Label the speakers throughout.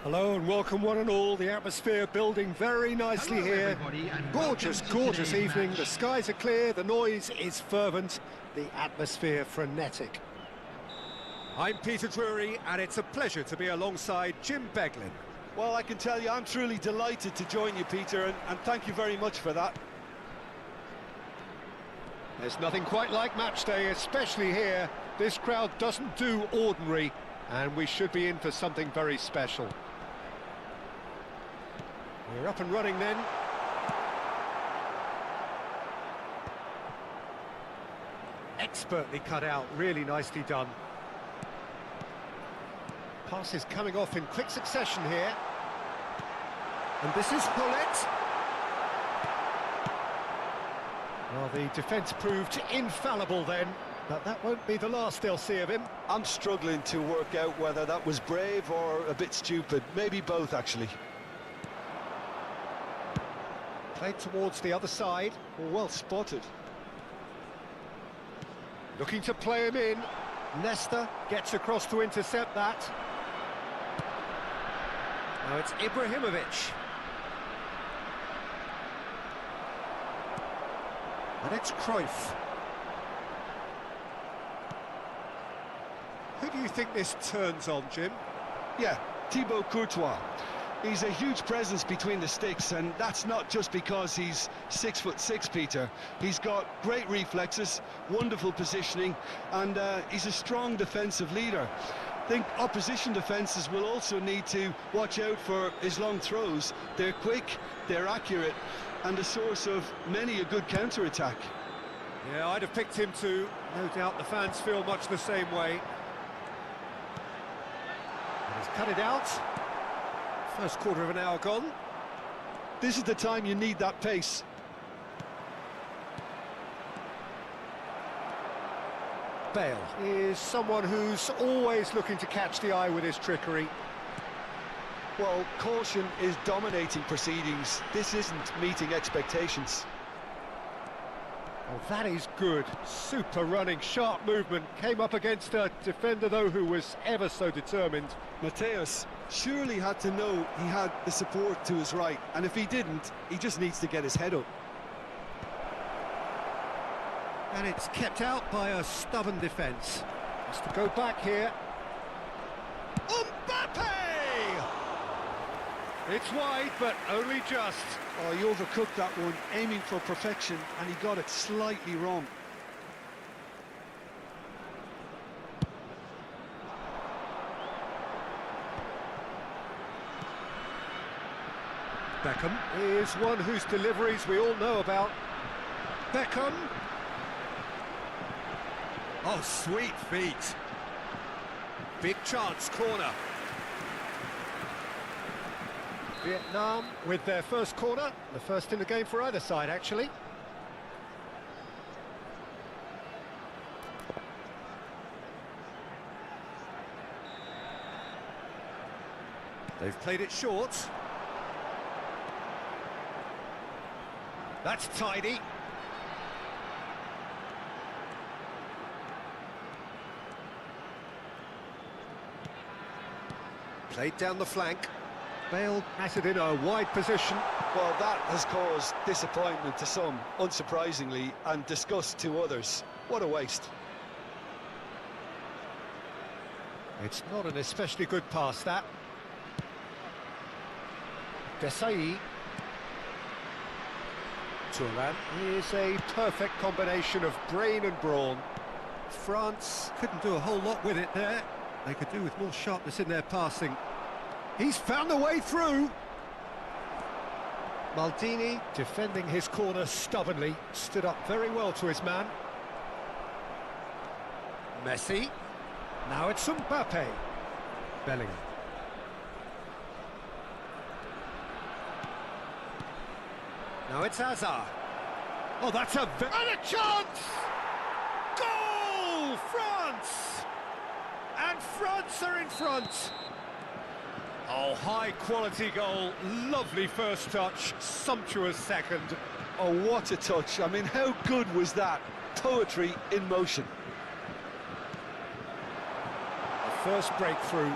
Speaker 1: Hello and welcome one and all. The atmosphere building very nicely here. Gorgeous, gorgeous evening. The skies are clear, the noise is fervent, the atmosphere frenetic. I'm Peter Drury and it's a pleasure to be alongside Jim Beglin.
Speaker 2: Well, I can tell you I'm truly delighted to join you, Peter, and thank you very much for that.
Speaker 1: There's nothing quite like match day, especially here. This crowd doesn't do ordinary, and we should be in for something very special. We're up and running then. Expertly cut out, really nicely done. Passes coming off in quick succession here. And this is Paulette. Well, the defence proved infallible then, but that won't be the last they'll see of him.
Speaker 2: I'm struggling to work out whether that was brave or a bit stupid. Maybe both, actually.
Speaker 1: Played towards the other side.
Speaker 2: Well spotted.
Speaker 1: Looking to play him in. Nesta gets across to intercept that. Now it's Ibrahimovic. And it's Cruyff. Who do you think this turns on, Jim?
Speaker 2: Yeah, Thibaut Courtois. He's a huge presence between the sticks, and that's not just because he's 6'6", Peter. He's got great reflexes, wonderful positioning, and he's a strong defensive leader. I think opposition defences will also need to watch out for his long throws. They're quick, they're accurate, and a source of many a good counter-attack.
Speaker 1: Yeah, I'd have picked him too. No doubt the fans feel much the same way. And he's cut it out. First quarter of an hour gone.
Speaker 2: This is the time you need that pace.
Speaker 1: Bale is someone who's always looking to catch the eye with his trickery.
Speaker 2: Well, caution is dominating proceedings. This isn't meeting expectations.
Speaker 1: Oh, that is good. Super running, sharp movement. Came up against a defender, though, who was ever so determined.
Speaker 2: Mateus surely had to know he had the support to his right, and if he didn't, he just needs to get his head up.
Speaker 1: And it's kept out by a stubborn defence. Has to go back here. Mbappe! It's wide, but only just.
Speaker 2: Oh, he overcooked that one, aiming for perfection, and he got it slightly wrong.
Speaker 1: Beckham is one whose deliveries we all know about. Beckham. Oh, sweet feet. Big chance, corner. Vietnam with their first corner, the first in the game for either side, actually. They've played it short. That's tidy. Played down the flank. Bale has it in a wide position.
Speaker 2: Well, that has caused disappointment to some, unsurprisingly, and disgust to others. What a waste.
Speaker 1: It's not an especially good pass, that. Desailly. Thuram is a perfect combination of brain and brawn. France couldn't do a whole lot with it there. They could do with more sharpness in their passing. He's found the way through. Maldini, defending his corner stubbornly, stood up very well to his man. Messi. Now it's Mbappe. Bellingham. Now it's Hazard. Oh, that's a and a chance! Goal! France! And France are in front. Oh, high-quality goal, lovely first touch, sumptuous second.
Speaker 2: Oh, what a touch. I mean, how good was that? Poetry in motion.
Speaker 1: The first breakthrough.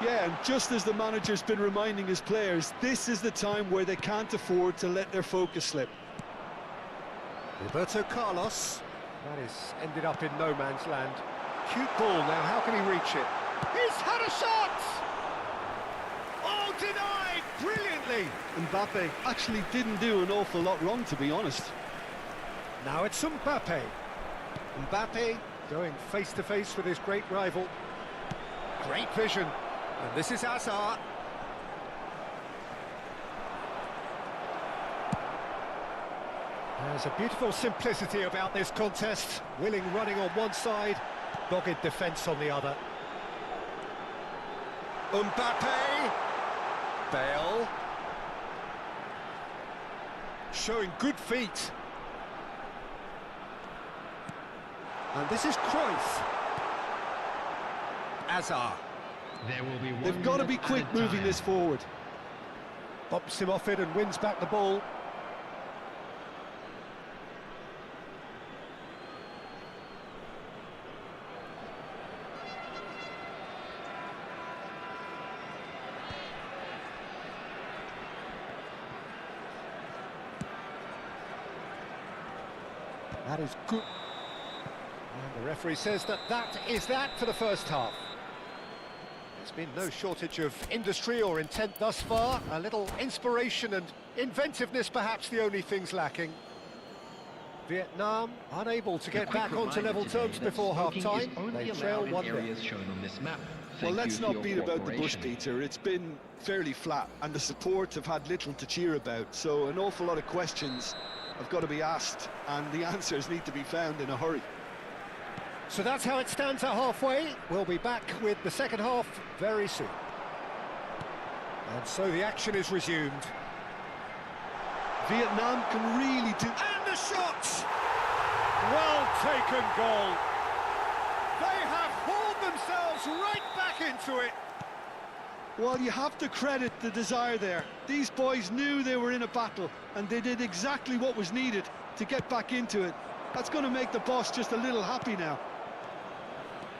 Speaker 2: Yeah, and just as the manager's been reminding his players, this is the time where they can't afford to let their focus slip.
Speaker 1: Roberto Carlos. That is ended up in no man's land. Cute ball now, how can he reach it? He's had a shot! Oh, denied brilliantly!
Speaker 2: Mbappe actually didn't do an awful lot wrong, to be honest.
Speaker 1: Now it's Mbappe. Mbappe going face-to-face with his great rival. Great vision. And this is Hazard. There's a beautiful simplicity about this contest. Willing running on one side, dogged defence on the other. Mbappe. Bale. Showing good feet. And this is Cruyff. Hazard.
Speaker 2: They've got to be quick moving this forward.
Speaker 1: Bumps him off it and wins back the ball. That is good. And the referee says that is that for the first half. There's been no shortage of industry or intent thus far. A little inspiration and inventiveness perhaps the only things lacking. Vietnam unable to get back onto level terms before half-time. They trail 1-0.
Speaker 2: Well, let's not beat about the bush, Peter. It's been fairly flat, and the support have had little to cheer about, so an awful lot of questions have got to be asked, and the answers need to be found in a hurry.
Speaker 1: So that's how it stands at halfway. We'll be back with the second half very soon. And so the action is resumed.
Speaker 2: Vietnam can really do...
Speaker 1: And the shot! Well taken goal. They have hauled themselves right back into it.
Speaker 2: Well, you have to credit the desire there. These boys knew they were in a battle, and they did exactly what was needed to get back into it. That's going to make the boss just a little happy now.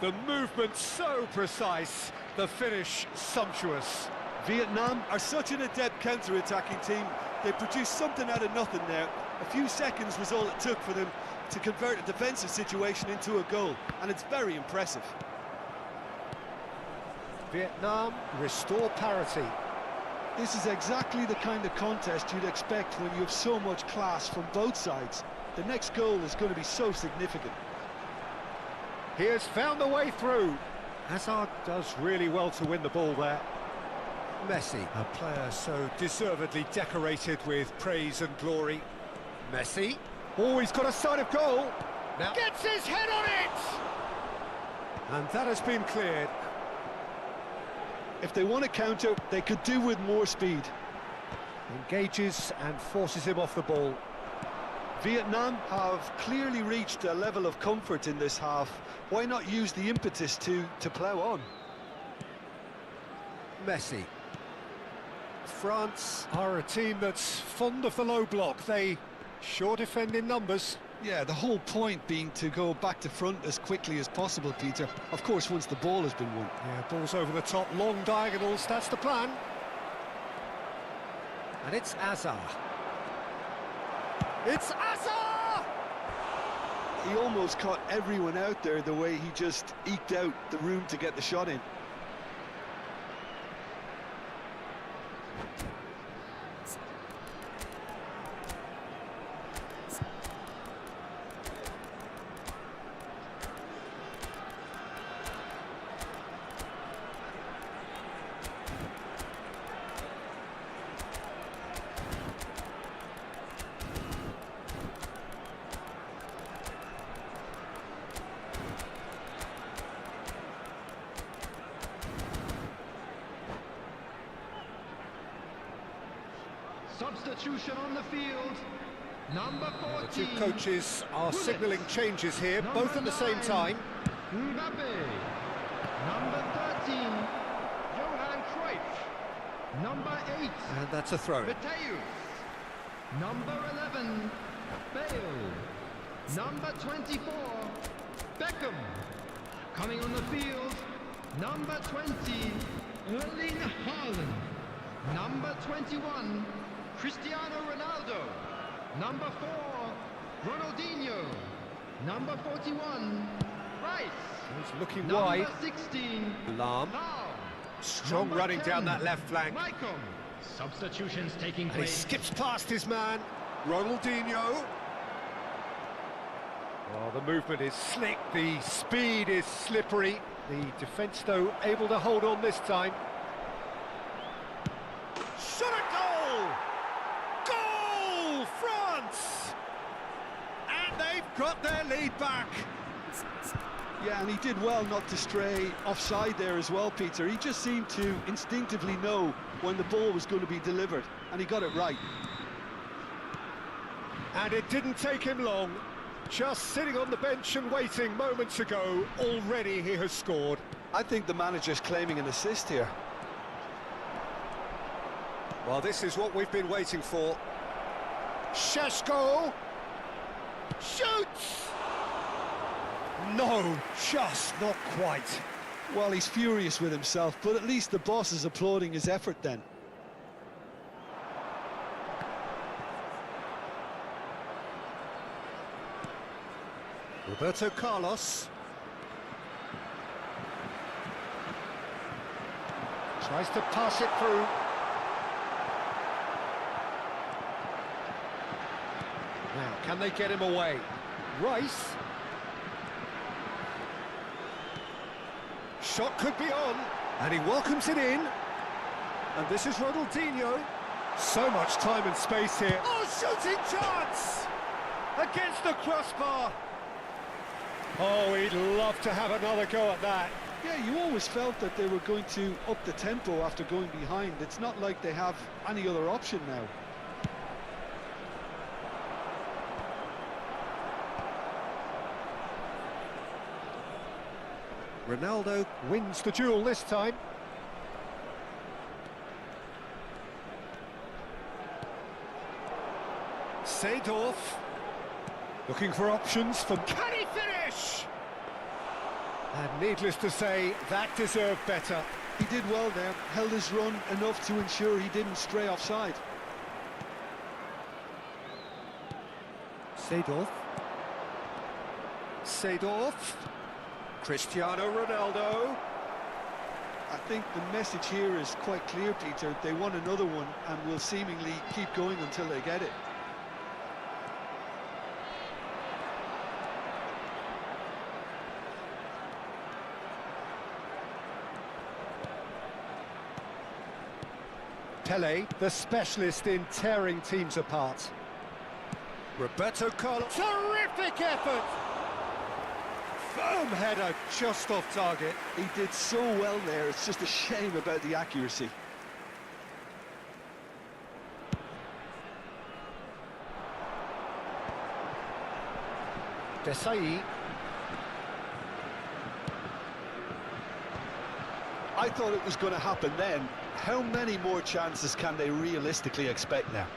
Speaker 1: The movement so precise, the finish sumptuous.
Speaker 2: Vietnam are such an adept counter-attacking team. They produced something out of nothing there. A few seconds was all it took for them to convert a defensive situation into a goal, and it's very impressive.
Speaker 1: Vietnam restore parity.
Speaker 2: This is exactly the kind of contest you'd expect when you have so much class from both sides. The next goal is going to be so significant.
Speaker 1: He has found the way through. Hazard does really well to win the ball there. Messi, a player so deservedly decorated with praise and glory. Messi. Oh, he's got a sight of goal. Now gets his head on it! And that has been cleared.
Speaker 2: If they want to counter, they could do with more speed.
Speaker 1: Engages and forces him off the ball.
Speaker 2: Vietnam have clearly reached a level of comfort in this half. Why not use the impetus to plough on?
Speaker 1: Messi. France are a team that's fond of the low block. They sure defend in numbers.
Speaker 2: Yeah, the whole point being to go back to front as quickly as possible, Peter. Of course, once the ball has been won.
Speaker 1: Yeah, balls over the top, long diagonals, that's the plan. And it's Hazard. It's Hazard!
Speaker 2: He almost caught everyone out there the way he just eked out the room to get the shot in.
Speaker 3: Substitution on the field. Number 14.
Speaker 1: The two coaches are signalling changes here, both at the same time.
Speaker 3: Mbappe. Number 13. Johan Cruyff. Number 8.
Speaker 1: And that's a throw.
Speaker 3: Matthew. Number 11. Bale. Number 24. Beckham. Coming on the field. Number 20. Erling Haaland. Number 21, Cristiano Ronaldo. Number 4, Ronaldinho. Number 41, Rice.
Speaker 1: He's looking
Speaker 3: Number
Speaker 1: wide.
Speaker 3: 16,
Speaker 1: Lahm.
Speaker 3: Lau.
Speaker 1: Strong
Speaker 3: Number
Speaker 1: running
Speaker 3: 10,
Speaker 1: down that left flank.
Speaker 3: Maicon. Substitutions taking
Speaker 1: And he
Speaker 3: place.
Speaker 1: skips past his man, Ronaldinho. Well, the movement is slick, the speed is slippery. The defence, though, able to hold on this time. Shot a goal! Goal, France! And they've got their lead back.
Speaker 2: Yeah, and he did well not to stray offside there as well, Peter. He just seemed to instinctively know when the ball was going to be delivered, and he got it right.
Speaker 1: And it didn't take him long. Just sitting on the bench and waiting moments ago, already he has scored.
Speaker 2: I think the manager's claiming an assist here.
Speaker 1: Well, this is what we've been waiting for. Šeško shoots! No, just not quite.
Speaker 2: Well, he's furious with himself, but at least the boss is applauding his effort then.
Speaker 1: Roberto Carlos. Tries to pass it through. Now, can they get him away? Rice. Shot could be on, and he welcomes it in. And this is Ronaldinho. So much time and space here. Oh, shooting chance! Against the crossbar. Oh, he'd love to have another go at that.
Speaker 2: Yeah, you always felt that they were going to up the tempo after going behind. It's not like they have any other option now.
Speaker 1: Ronaldo wins the duel this time. Seedorf looking for options from... Can he finish? And needless to say, that deserved better.
Speaker 2: He did well there, held his run enough to ensure he didn't stray offside.
Speaker 1: Seedorf. Seedorf. Cristiano Ronaldo.
Speaker 2: I think the message here is quite clear, Peter. They want another one and will seemingly keep going until they get it.
Speaker 1: Pele, the specialist in tearing teams apart. Roberto Carlos. Terrific effort! Firm header just off target.
Speaker 2: He did so well there, it's just a shame about the accuracy.
Speaker 1: Desailly.
Speaker 2: I thought it was going to happen then. How many more chances can they realistically expect now?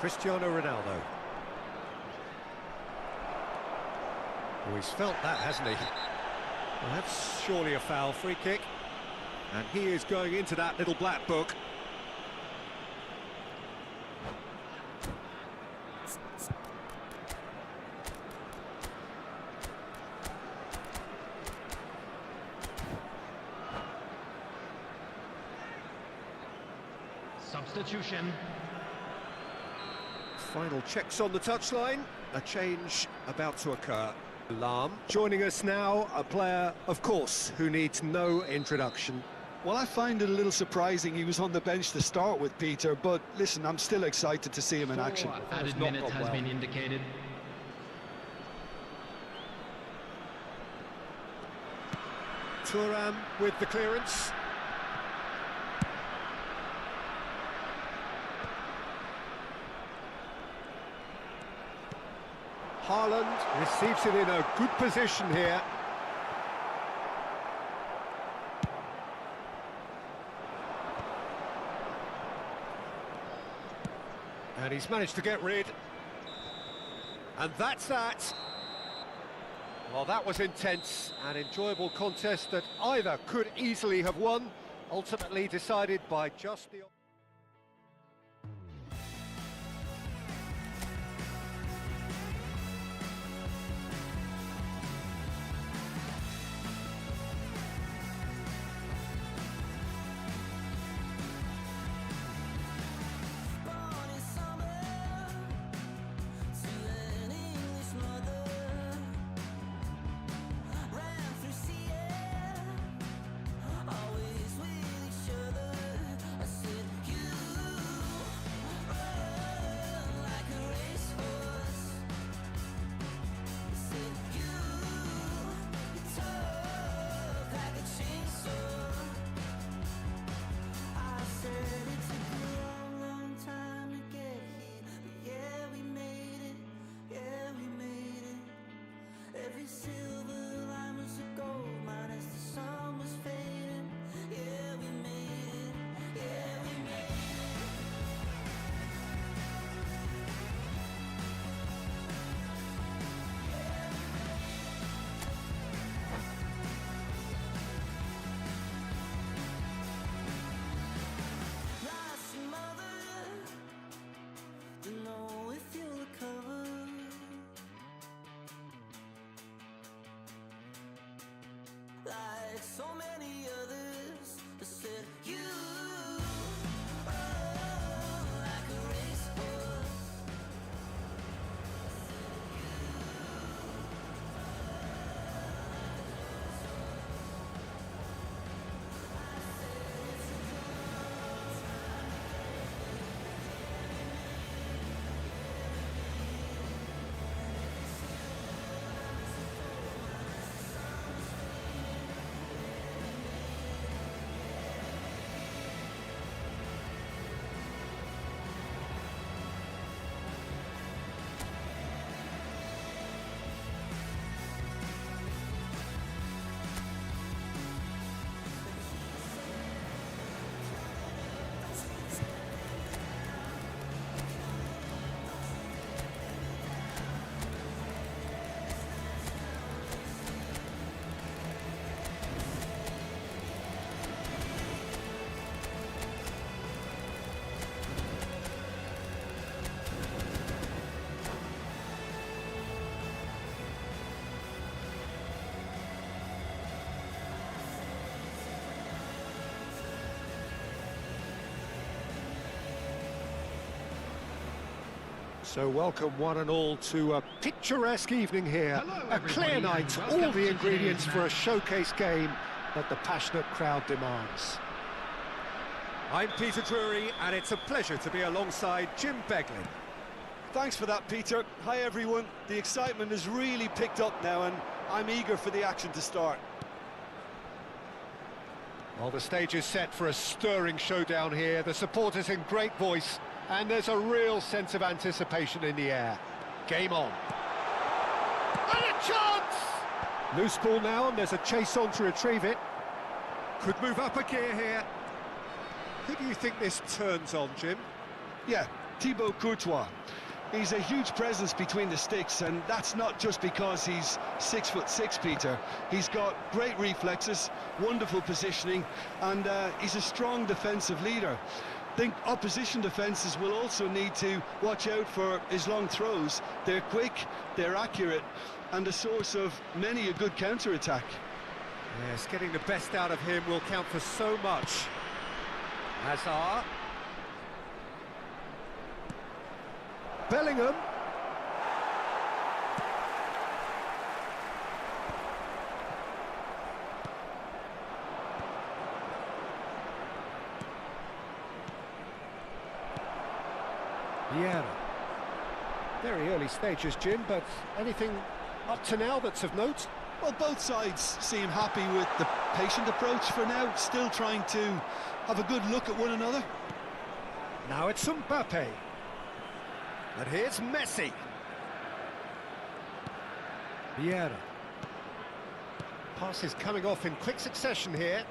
Speaker 1: Cristiano Ronaldo. Oh, he's felt that, hasn't he? Well, that's surely a foul. Free kick. And he is going into that little black book.
Speaker 3: Substitution.
Speaker 1: Final checks on the touchline. A change about to occur. Lahm joining us now, a player, of course, who needs no introduction.
Speaker 2: Well, I find it a little surprising he was on the bench to start with, Peter, but listen, I'm still excited to see him in action.
Speaker 3: Added
Speaker 1: not
Speaker 3: minutes
Speaker 1: gone
Speaker 3: has
Speaker 1: well.
Speaker 3: been indicated.
Speaker 1: Thuram with the clearance. Haaland receives it in a good position here. And he's managed to get rid. And that's that. Well, that was intense, an enjoyable contest that either could easily have won, ultimately decided by just the...
Speaker 4: Like so many others that said you like a racehorse.
Speaker 1: So welcome one and all to a picturesque evening here.
Speaker 3: Hello,
Speaker 1: A clear
Speaker 3: everybody,
Speaker 1: night,
Speaker 3: and
Speaker 1: all
Speaker 3: welcome
Speaker 1: the
Speaker 3: to
Speaker 1: ingredients
Speaker 3: today's
Speaker 1: for a
Speaker 3: match.
Speaker 1: showcase game that the passionate crowd demands. I'm Peter Drury, and it's a pleasure to be alongside Jim Begley.
Speaker 2: Thanks for that, Peter. Hi, everyone. The excitement has really picked up now, and I'm eager for the action to start.
Speaker 1: Well, the stage is set for a stirring showdown here. The supporters in great voice, and there's a real sense of anticipation in the air. Game on. And a chance! Loose ball now, and there's a chase on to retrieve it. Could move up a gear here. Who do you think this turns on, Jim?
Speaker 2: Yeah, Thibaut Courtois. He's a huge presence between the sticks, and that's not just because he's 6'6", Peter. He's got great reflexes, wonderful positioning, and he's a strong defensive leader. I think opposition defences will also need to watch out for his long throws. They're quick, they're accurate, and a source of many a good counter-attack.
Speaker 1: Yes, getting the best out of him will count for so much. Hazard. Bellingham. Vieira. Very early stages, Jim, but anything up to now that's of note?
Speaker 2: Well, both sides seem happy with the patient approach for now, still trying to have a good look at one another.
Speaker 1: Now it's Mbappe. And here's Messi. Vieira. Passes coming off in quick succession here.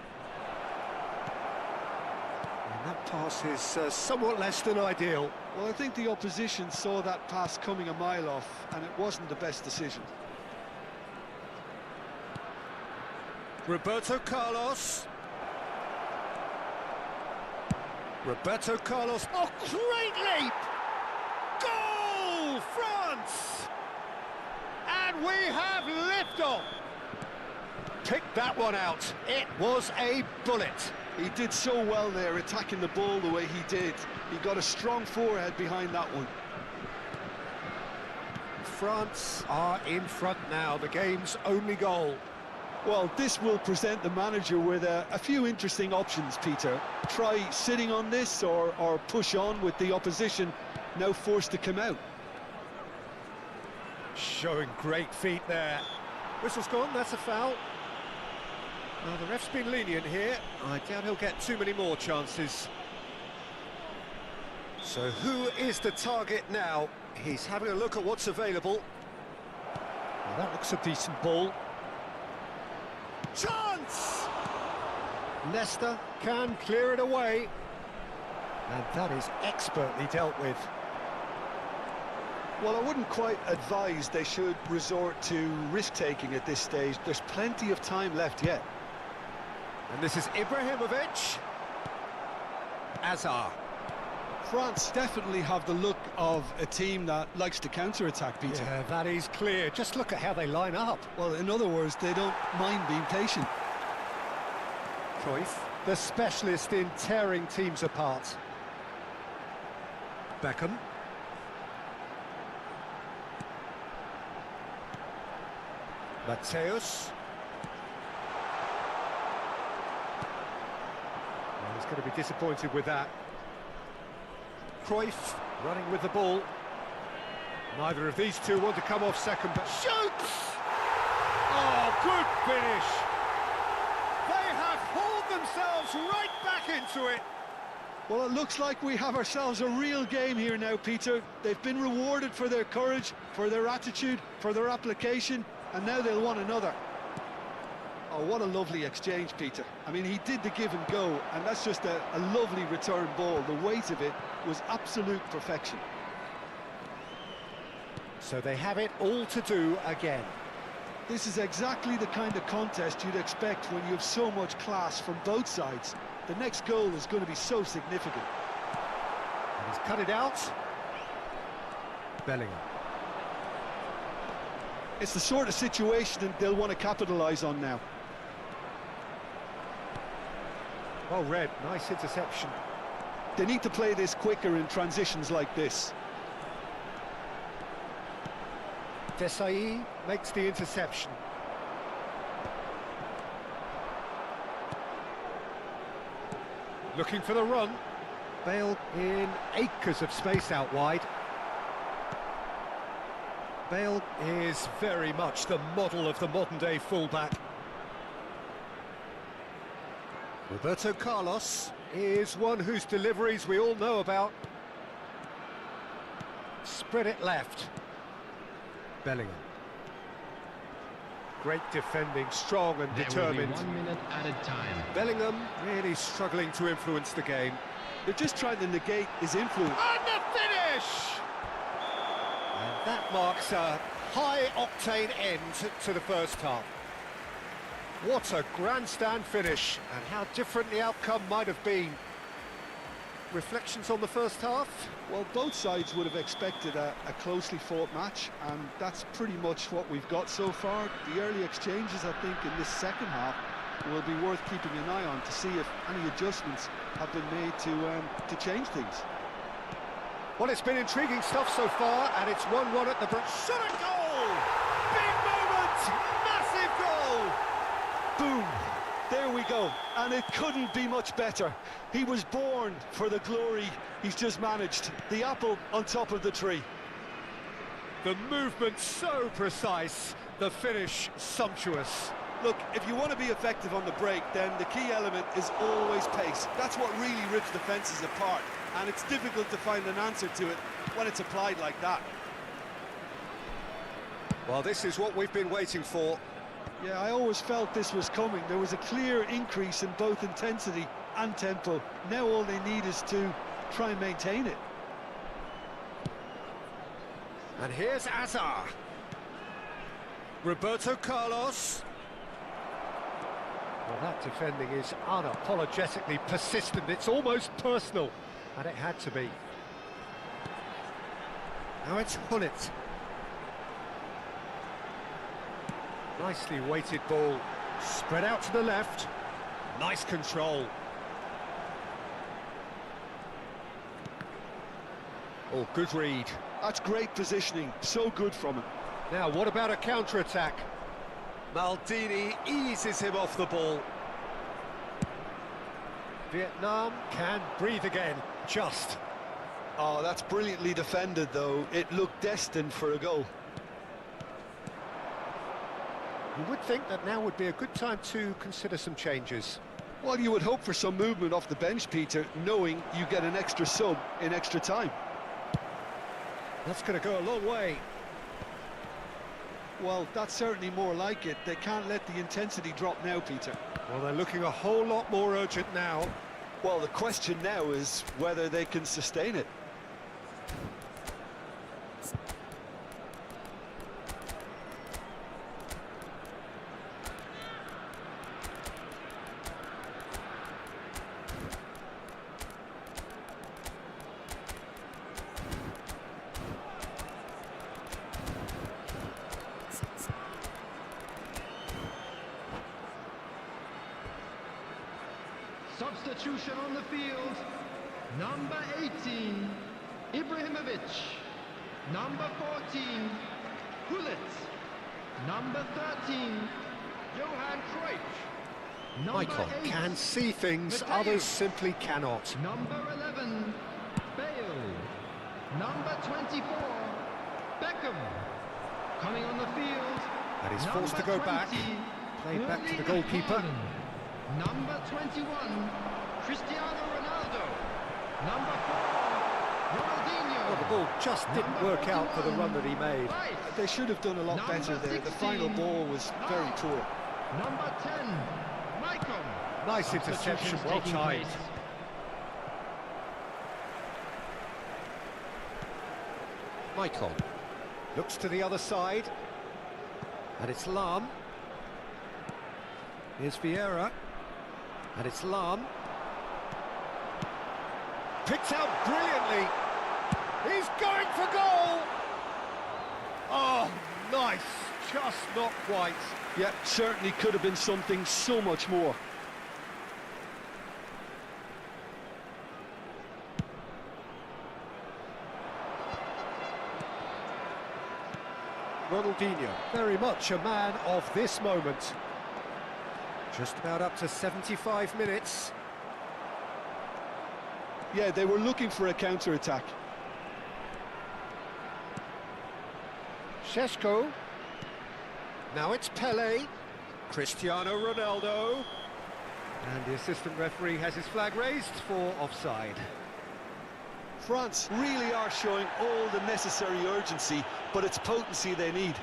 Speaker 1: And that pass is somewhat less than ideal.
Speaker 2: Well, I think the opposition saw that pass coming a mile off, and it wasn't the best decision.
Speaker 1: Roberto Carlos. Roberto Carlos. Oh, great leap! Goal, France! And we have liftoff. Pick that one out. It was a bullet.
Speaker 2: He did so well there, attacking the ball the way he did. He got a strong forehead behind that one.
Speaker 1: France are in front now, the game's only goal.
Speaker 2: Well, this will present the manager with a few interesting options, Peter. Try sitting on this or push on with the opposition now forced to come out.
Speaker 1: Showing great feet there. Whistle's gone, that's a foul. Well, the ref's been lenient here. I doubt he'll get too many more chances. So who is the target now? He's having a look at what's available. Well, that looks a decent ball. Chance! Leicester can clear it away. And that is expertly dealt with.
Speaker 2: Well, I wouldn't quite advise they should resort to risk-taking at this stage. There's plenty of time left yet.
Speaker 1: And this is Ibrahimovic. Azar.
Speaker 2: France definitely have the look of a team that likes to counter-attack, Peter.
Speaker 1: Yeah, that is clear. Just look at how they line up.
Speaker 2: Well, in other words, they don't mind being patient.
Speaker 1: Cruyff, the specialist in tearing teams apart. Beckham. Mateus. Well, he's going to be disappointed with that. Cruyff running with the ball. Neither of these two want to come off second, but shoots! Oh, good finish! They have hauled themselves right back into it.
Speaker 2: Well, it looks like we have ourselves a real game here now, Peter. They've been rewarded for their courage, for their attitude, for their application, and now they'll want another. Oh, what a lovely exchange, Peter. I mean, he did the give and go, and that's just a lovely return ball. The weight of it was absolute perfection.
Speaker 1: So they have it all to do again.
Speaker 2: This is exactly the kind of contest you'd expect when you have so much class from both sides. The next goal is going to be so significant.
Speaker 1: And he's cut it out. Bellingham.
Speaker 2: It's the sort of situation that they'll want to capitalise on now.
Speaker 1: Well read, nice interception.
Speaker 2: They need to play this quicker in transitions like this.
Speaker 1: Desailly makes the interception. Looking for the run. Bale in acres of space out wide. Bale is very much the model of the modern-day fullback. Roberto Carlos is one whose deliveries we all know about. Spread it left. Bellingham. Great defending, strong and determined.
Speaker 3: There will be 1 minute added time.
Speaker 1: Bellingham really struggling to influence the game.
Speaker 2: They're just trying to negate his influence.
Speaker 1: And the finish! And that marks a high-octane end to the first half. What a grandstand finish, and how different the outcome might have been. Reflections on the first half?
Speaker 2: Well, both sides would have expected a closely fought match, and that's pretty much what we've got so far. The early exchanges, I think, in this second half will be worth keeping an eye on to see if any adjustments have been made to change things.
Speaker 1: Well, it's been intriguing stuff so far, and it's 1-1 at the break. Shot a goal! Big moment! Massive goal!
Speaker 2: Boom! There we go, and it couldn't be much better. He was born for the glory he's just managed. The apple on top of the tree.
Speaker 1: The movement so precise, the finish sumptuous.
Speaker 2: Look, if you want to be effective on the break, then the key element is always pace. That's what really rips defences apart, and it's difficult to find an answer to it when it's applied like that.
Speaker 1: Well, this is what we've been waiting for.
Speaker 2: Yeah, I always felt this was coming. There was a clear increase in both intensity and tempo. Now all they need is to try and maintain it.
Speaker 1: And here's Azar. Roberto Carlos. Well, that defending is unapologetically persistent. It's almost personal, and it had to be. Now it's Hullet. Nicely weighted ball. Spread out to the left. Nice control. Oh, good read.
Speaker 2: That's great positioning, so good from him.
Speaker 1: Now, what about a counter-attack? Maldini eases him off the ball. Vietnam can breathe again, just.
Speaker 2: Oh, that's brilliantly defended, though. It looked destined for a goal.
Speaker 1: You would think that now would be a good time to consider some changes.
Speaker 2: Well, you would hope for some movement off the bench, Peter, knowing you get an extra sub in extra time.
Speaker 1: That's going to go a long way.
Speaker 2: Well, that's certainly more like it. They can't let the intensity drop now, Peter.
Speaker 1: Well, they're looking a whole lot more urgent now.
Speaker 2: Well, the question now is whether they can sustain it.
Speaker 3: Substitution on the field. Number 18, Ibrahimovic. Number 14, Hullet. Number 13, Johan Cruyff. Number
Speaker 1: Michael
Speaker 3: 8,
Speaker 1: can see things,
Speaker 3: Mateo.
Speaker 1: others simply cannot.
Speaker 3: Number 11, Bale. Number 24, Beckham. Coming on the field.
Speaker 1: And he's forced to go back. Played back to the goalkeeper.
Speaker 3: Haaland. Number 21, Cristiano Ronaldo. Number 4, Ronaldinho.
Speaker 1: Well, the ball just didn't work out for the run that he made.
Speaker 3: Right.
Speaker 2: They should have done a lot
Speaker 3: Number
Speaker 2: better there. The
Speaker 3: 16,
Speaker 2: final ball was very poor.
Speaker 3: Number 10, Maicon.
Speaker 1: Nice interception, well
Speaker 3: Taking
Speaker 1: timed.
Speaker 3: place.
Speaker 1: Michael looks to the other side. And it's Lahm. Here's Vieira. And it's Lahm. Picked out brilliantly. He's going for goal. Oh, nice. Just not quite.
Speaker 2: Yeah, certainly could have been something so much more.
Speaker 1: Ronaldinho, very much a man of this moment. Just about up to 75 minutes.
Speaker 2: Yeah, they were looking for a counter-attack.
Speaker 1: Šeško. Now it's Pelé. Cristiano Ronaldo. And the assistant referee has his flag raised for offside.
Speaker 2: France really are showing all the necessary urgency, but it's potency they need.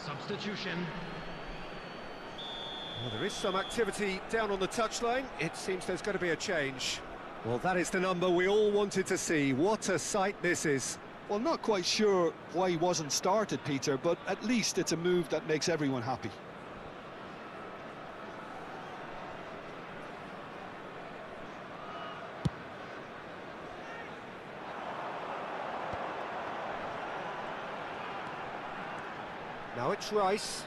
Speaker 3: Substitution.
Speaker 1: Well, there is some activity down on the touchline. It seems there's going to be a change. Well, that is the number we all wanted to see. What a sight this is.
Speaker 2: Well, not quite sure why he wasn't started, Peter, but at least it's a move that makes everyone happy.
Speaker 1: Now it's Rice.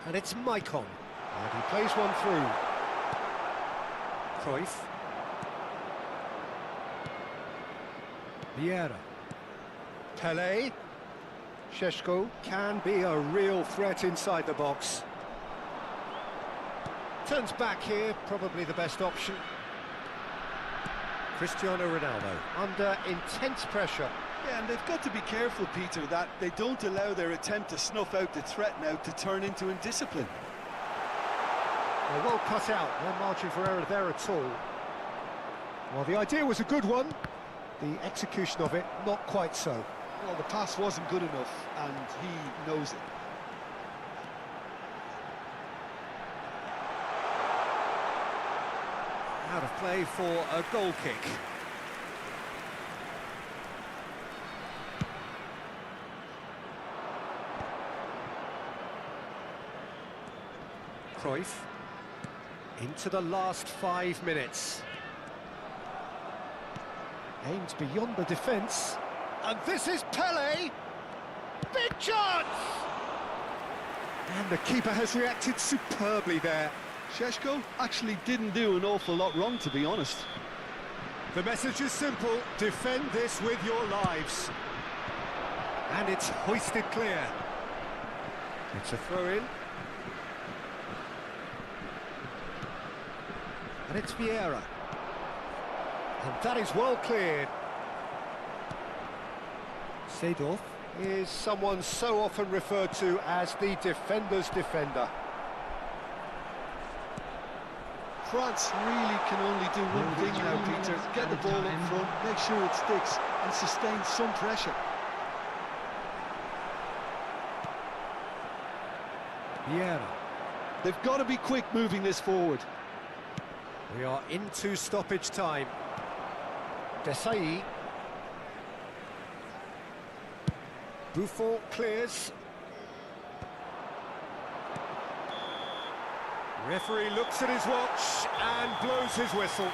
Speaker 1: And it's Maicon. And he plays one through. Cruyff. Vieira. Pelé. Šeško can be a real threat inside the box. Turns back here, probably the best option. Cristiano Ronaldo under intense pressure.
Speaker 2: Yeah, and they've got to be careful, Peter, that they don't allow their attempt to snuff out the threat now to turn into indiscipline.
Speaker 1: Well, well cut out, no margin for error there at all. Well, the idea was a good one, the execution of it not quite so.
Speaker 2: Well, the pass wasn't good enough, and he knows it.
Speaker 1: Out of play for a goal kick. Cruyff into the last 5 minutes. Aims beyond the defence. And this is Pele! Big chance! And the keeper has reacted superbly there.
Speaker 2: Šeško actually didn't do an awful lot wrong, to be honest.
Speaker 1: The message is simple, defend this with your lives. And it's hoisted clear. It's a throw-in. And it's Vieira. And that is well cleared. Seedorf is someone so often referred to as the defender's defender.
Speaker 2: France really can only do one thing now, Peter. Get the ball up front, make sure it sticks, and sustain some pressure.
Speaker 1: Vieira.
Speaker 2: They've got to be quick moving this forward.
Speaker 1: We are into stoppage time. Desailly. Buffon clears. Referee looks at his watch and blows his whistle.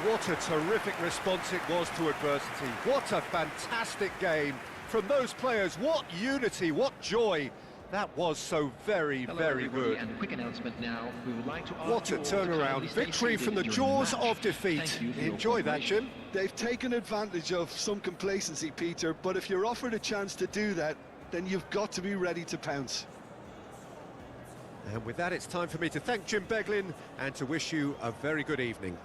Speaker 1: What a terrific response it was to adversity. What a fantastic game from those players. What unity, what joy. That was so very, very good.
Speaker 3: And a quick announcement now. We would like to
Speaker 1: What a turnaround. Victory from the jaws of defeat. Enjoy that, Jim.
Speaker 2: They've taken advantage of some complacency, Peter, but if you're offered a chance to do that, then you've got to be ready to pounce.
Speaker 1: And with that, it's time for me to thank Jim Beglin and to wish you a very good evening.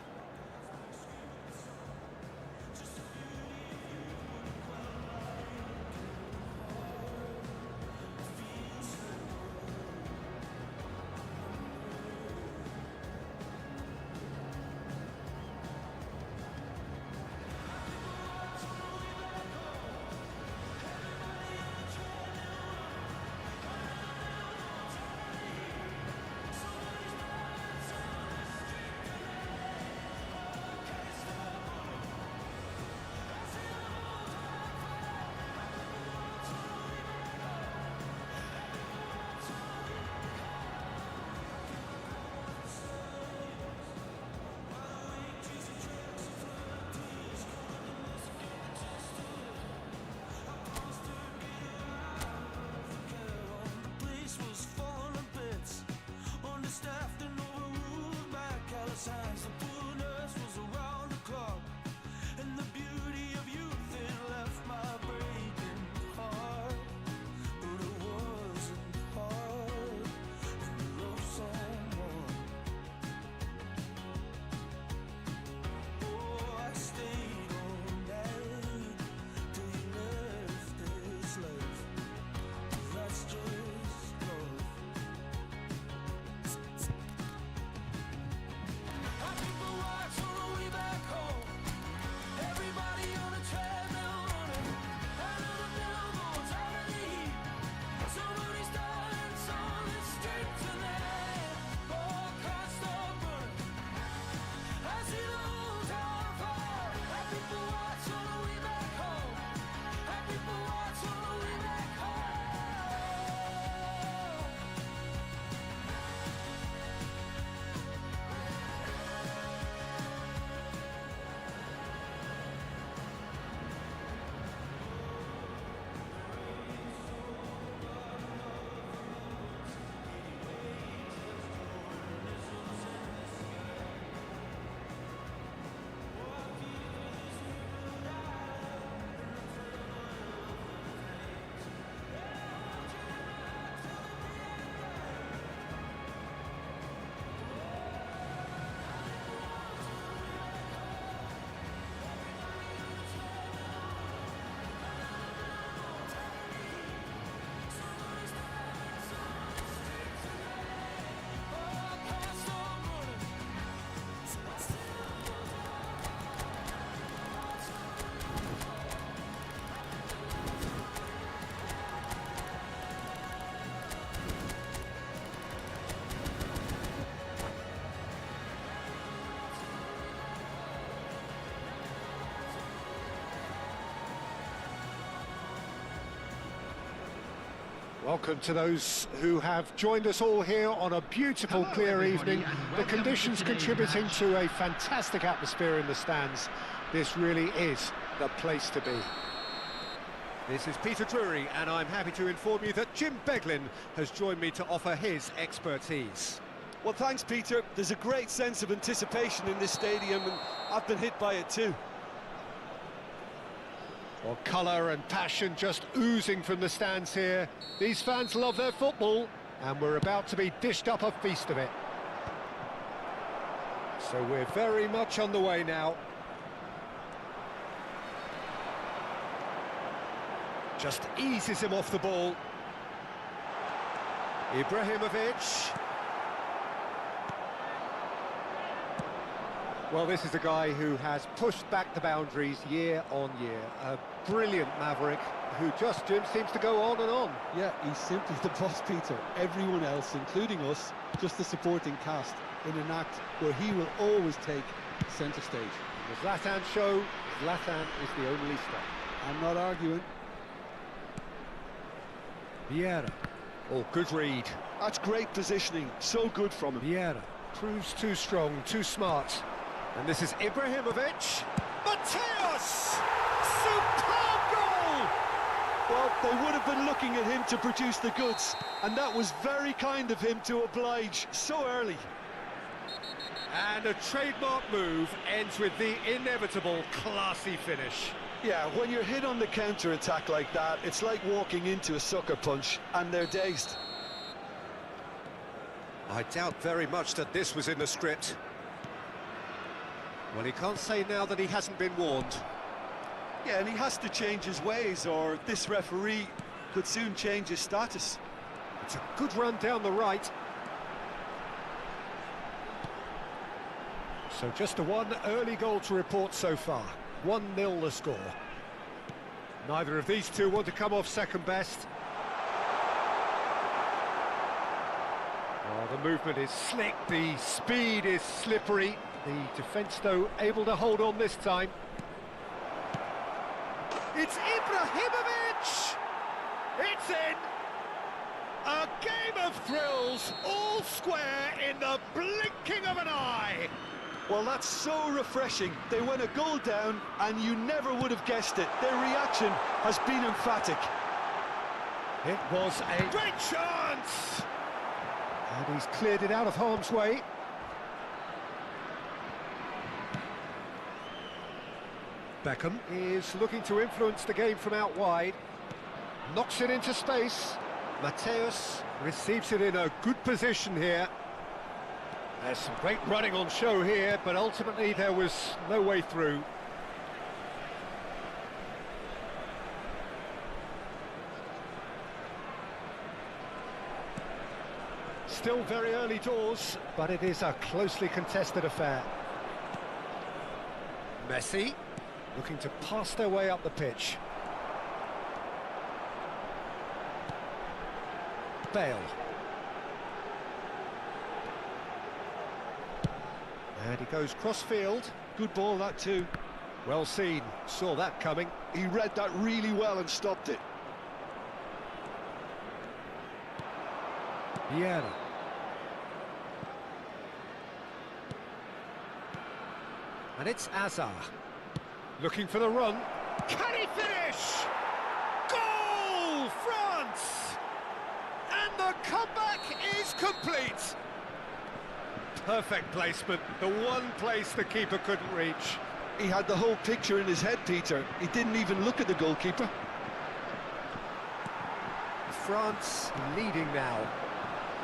Speaker 1: Welcome to those who have joined us all here on a beautiful, clear evening. The conditions contributing to a fantastic atmosphere in the stands. This really is the place to be. This is Peter Drury, and I'm happy to inform you that Jim Beglin has joined me to offer his expertise.
Speaker 2: Well, thanks, Peter. There's a great sense of anticipation in this stadium, and I've been hit by it too.
Speaker 1: Well, colour and passion just oozing from the stands here. These fans love their football, and we're about to be dished up a feast of it. So we're very much on the way now. Just eases him off the ball. Ibrahimovic. Well, this is a guy who has pushed back the boundaries year on year. A brilliant maverick who just, Jim, seems to go on and on.
Speaker 5: Yeah, he's simply the boss, Peter. Everyone else, including us, just the supporting cast in an act where he will always take centre stage.
Speaker 1: The Zlatan show, Zlatan is the only star.
Speaker 5: I'm not arguing.
Speaker 1: Vieira. Oh, good read.
Speaker 2: That's great positioning, so good from him.
Speaker 1: Vieira proves too strong, too smart. And this is Ibrahimovic. Mateus! Superb goal!
Speaker 2: Well, they would have been looking at him to produce the goods, and that was very kind of him to oblige so early.
Speaker 1: And a trademark move ends with the inevitable classy finish.
Speaker 2: Yeah, when you're hit on the counter-attack like that, it's like walking into a sucker punch, and they're dazed.
Speaker 1: I doubt very much that this was in the script. Well, he can't say now that he hasn't been warned.
Speaker 2: Yeah, and he has to change his ways, or this referee could soon change his status.
Speaker 1: It's a good run down the right. So just a one early goal to report so far. 1-0 the score. Neither of these two want to come off second best. Oh, the movement is slick, the speed is slippery. The defence, though, able to hold on this time. It's Ibrahimovic! It's in! A game of thrills, all square in the blinking of an eye!
Speaker 2: Well, that's so refreshing. They went a goal down, and you never would have guessed it. Their reaction has been emphatic.
Speaker 1: It was a great chance! And he's cleared it out of harm's way. Beckham is looking to influence the game from out wide. Knocks it into space. Mateus receives it in a good position here. There's some great running on show here, but ultimately there was no way through. Still very early doors, but it is a closely contested affair. Messi looking to pass their way up the pitch. Bale. And he goes cross-field.
Speaker 2: Good ball, that too.
Speaker 1: Well seen, saw that coming.
Speaker 2: He read that really well and stopped it.
Speaker 1: Vieira. And it's Azar. Looking for the run. Can he finish? Goal, France! And the comeback is complete. Perfect placement, the one place the keeper couldn't reach.
Speaker 2: He had the whole picture in his head, Peter. He didn't even look at the goalkeeper.
Speaker 1: France leading now.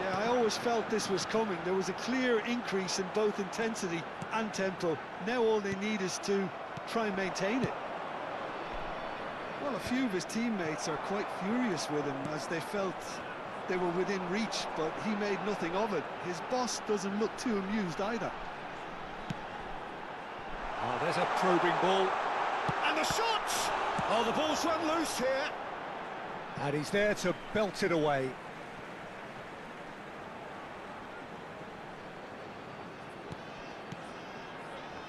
Speaker 5: Yeah, I always felt this was coming. There was a clear increase in both intensity and tempo. Now all they need is to try and maintain it. Well, a few of his teammates are quite furious with him as they felt they were within reach, but he made nothing of it. His boss doesn't look too amused either.
Speaker 1: Oh, there's a probing ball. And the shot! Oh, the ball's run loose here. And he's there to belt it away.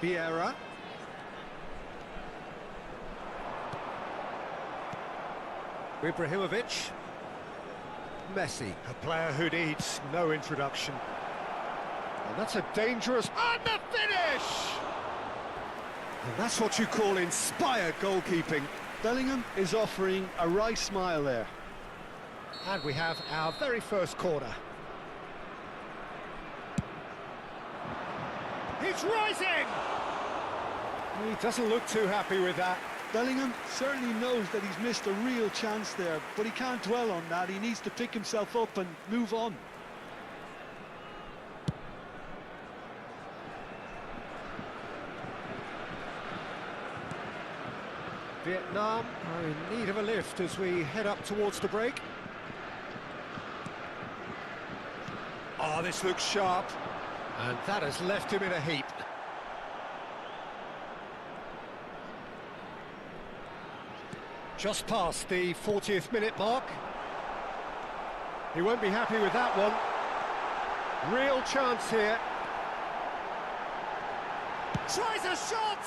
Speaker 1: Vieira. Ibrahimovic. Messi, a player who needs no introduction. And that's a dangerous... And the finish! And that's what you call inspired goalkeeping.
Speaker 5: Bellingham is offering a right smile there.
Speaker 1: And we have our very first corner. He's rising! He doesn't look too happy with that.
Speaker 5: Bellingham certainly knows that he's missed a real chance there, but he can't dwell on that. He needs to pick himself up and move on.
Speaker 1: Vietnam are in need of a lift as we head up towards the break. Oh, this looks sharp. And that has left him in a heap. Just past the 40th minute mark. He won't be happy with that one. Real chance here. Tries a shot!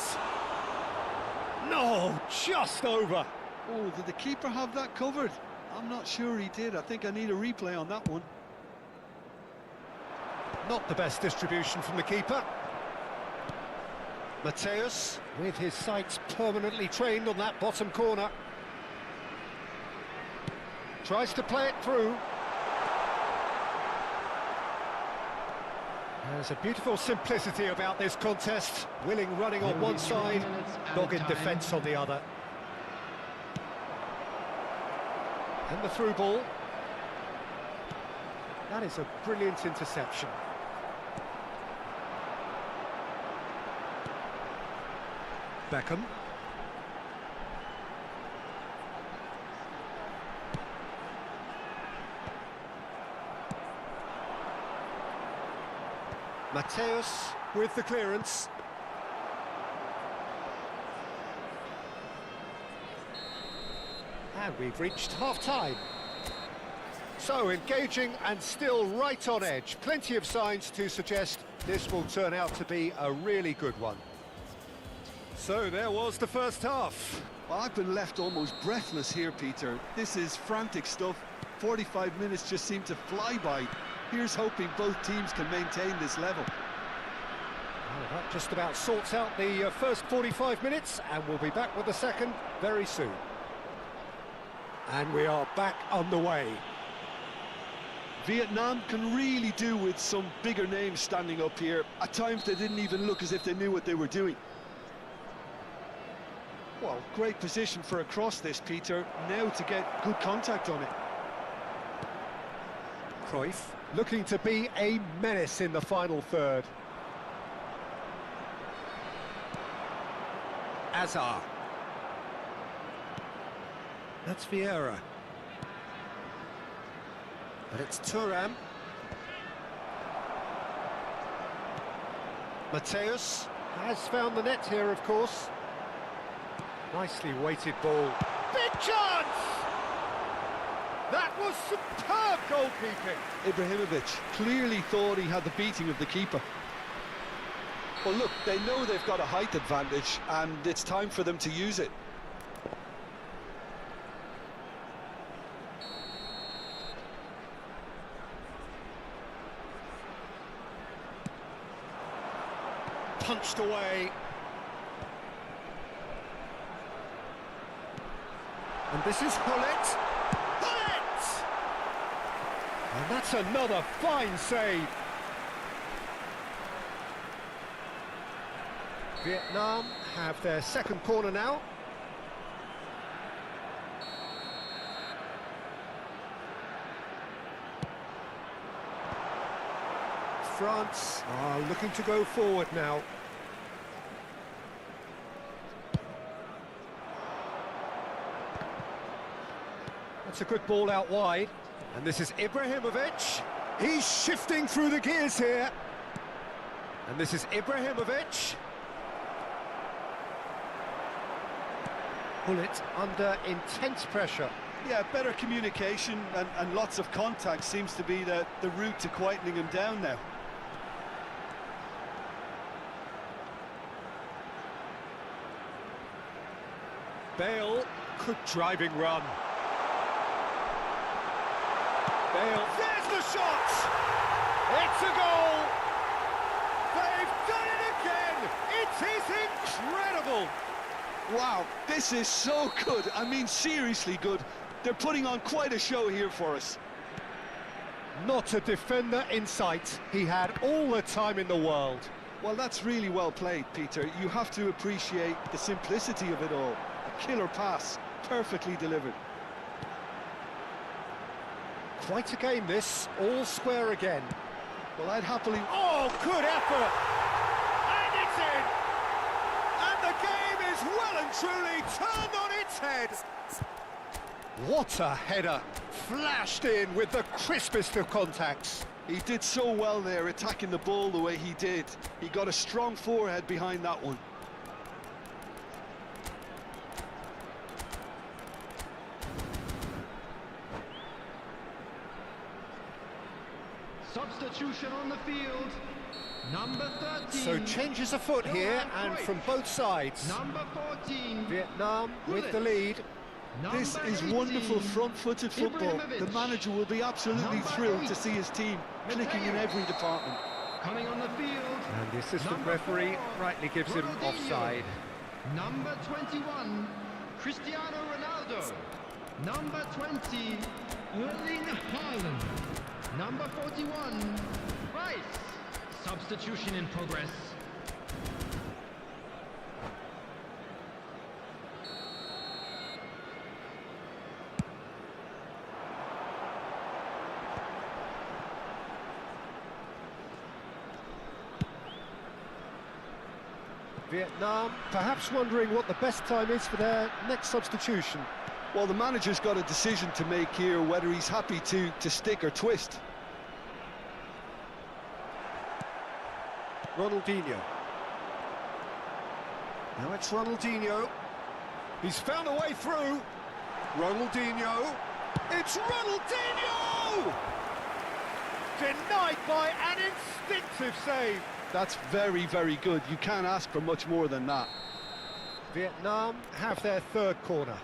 Speaker 1: No, just over.
Speaker 5: Oh, did the keeper have that covered? I'm not sure he did. I think I need a replay on that one.
Speaker 1: Not the best distribution from the keeper. Mateus, with his sights permanently trained on that bottom corner. Tries to play it through. There's a beautiful simplicity about this contest. Willing running on one side, dogged defence on the other. And the through ball. That is a brilliant interception. Beckham. Mateus with the clearance. And we've reached half-time. So engaging and still right on edge. Plenty of signs to suggest this will turn out to be a really good one. So there was the first half.
Speaker 5: Well, I've been left almost breathless here, Peter. This is frantic stuff. 45 minutes just seem to fly by. Here's hoping both teams can maintain this level.
Speaker 1: Well, that just about sorts out the first 45 minutes, and we'll be back with the second very soon. And we are back on the way.
Speaker 5: Vietnam can really do with some bigger names standing up here. At times they didn't even look as if they knew what they were doing. Well, great position for a cross this, Peter. Now to get good contact on it.
Speaker 1: Cruyff looking to be a menace in the final third. Azar. That's Vieira. But it's Thuram. Mateus has found the net here, of course. Nicely weighted ball. Big chance! That was superb goalkeeping.
Speaker 5: Ibrahimovic clearly thought he had the beating of the keeper. Well, look, they know they've got a height advantage, and it's time for them to use it.
Speaker 1: Punched away. And this is Hullet. Hullet! And that's another fine save. Vietnam have their second corner now. France are looking to go forward now. That's a good ball out wide. And this is Ibrahimovic. He's shifting through the gears here. And this is Ibrahimovic. Hullet under intense pressure.
Speaker 5: Yeah, better communication and lots of contact seems to be the route to quietening him down now.
Speaker 1: Bale, good driving run. Bale, there's the shot! It's a goal! They've done it again! It is incredible!
Speaker 2: Wow, this is so good. I mean, seriously good. They're putting on quite a show here for us.
Speaker 1: Not a defender in sight. He had all the time in the world.
Speaker 2: Well, that's really well played, Peter. You have to appreciate the simplicity of it all. A killer pass, perfectly delivered.
Speaker 1: Quite a game this, all square again.
Speaker 2: Well, I'd happily...
Speaker 1: Oh, good effort! And it's in! And the game is well and truly turned on its head! What a header! Flashed in with the crispest of contacts.
Speaker 2: He did so well there, attacking the ball the way he did. He got a strong forehead behind that one.
Speaker 3: Substitution on the field. Number 13.
Speaker 1: So changes afoot here, and from both sides.
Speaker 3: Number 14.
Speaker 1: Vietnam with the lead.
Speaker 2: This is wonderful front-footed football. The manager will be absolutely thrilled to see his team clicking in every department.
Speaker 3: Coming on the field.
Speaker 1: And the assistant referee rightly gives him offside.
Speaker 3: Number 21, Cristiano Ronaldo. Number 20, Erling Haaland. Number 41, Rice. Substitution in progress.
Speaker 1: Vietnam perhaps wondering what the best time is for their next substitution.
Speaker 2: Well, the manager's got a decision to make here, whether he's happy to stick or twist.
Speaker 1: Ronaldinho. Now it's Ronaldinho. He's found a way through. Ronaldinho. It's Ronaldinho! Denied by an instinctive save.
Speaker 2: That's very, very good. You can't ask for much more than that.
Speaker 1: Vietnam have their third corner.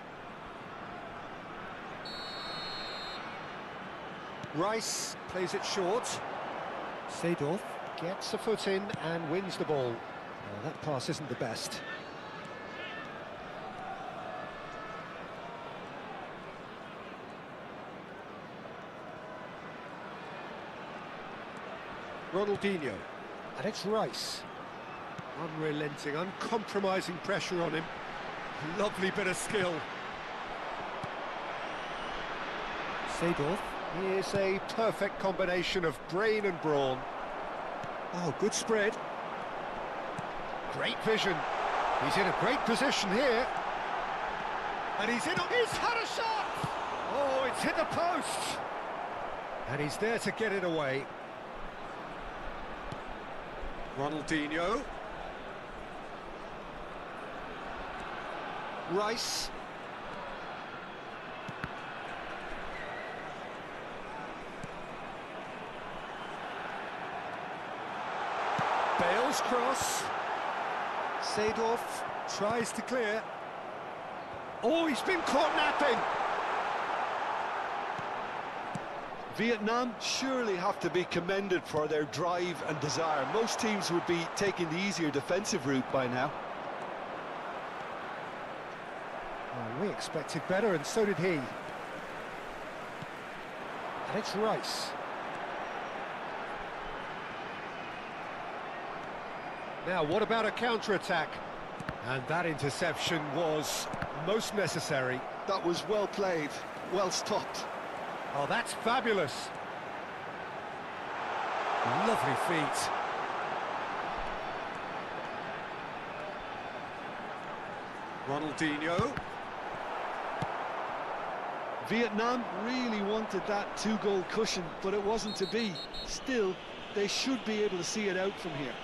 Speaker 1: Rice plays it short. Seedorf gets a foot in and wins the ball. Well, that pass isn't the best. Ronaldinho. And it's Rice. Unrelenting, uncompromising pressure on him. Lovely bit of skill. Seedorf. Here's a perfect combination of brain and brawn. Oh, good spread. Great vision. He's in a great position here. And he's had a shot! Oh, it's hit the post! And he's there to get it away. Ronaldinho. Rice. Bale's cross. Seedorf tries to clear. Oh, he's been caught napping.
Speaker 2: Vietnam surely have to be commended for their drive and desire. Most teams would be taking the easier defensive route by now.
Speaker 1: Well, we expected better, and so did he. And it's Rice. Now, what about a counter-attack? And that interception was most necessary.
Speaker 2: That was well played, well stopped.
Speaker 1: Oh, that's fabulous. Lovely feet. Ronaldinho.
Speaker 5: Vietnam really wanted that two-goal cushion, but it wasn't to be. Still, they should be able to see it out from here.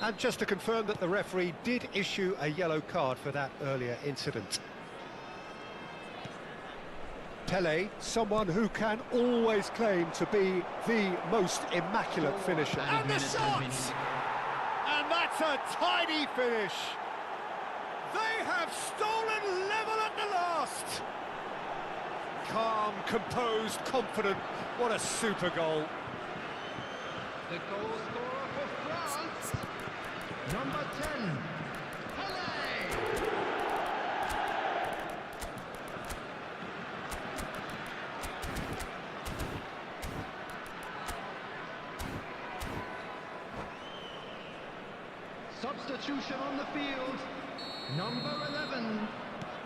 Speaker 1: And just to confirm that the referee did issue a yellow card for that earlier incident. Pelé, someone who can always claim to be the most immaculate finisher. And the shot! And that's a tidy finish. They have stolen level at the last. Calm, composed, confident. What a super goal.
Speaker 3: The goal scorer for France, number 10, Pelé. Substitution on the field, number 11,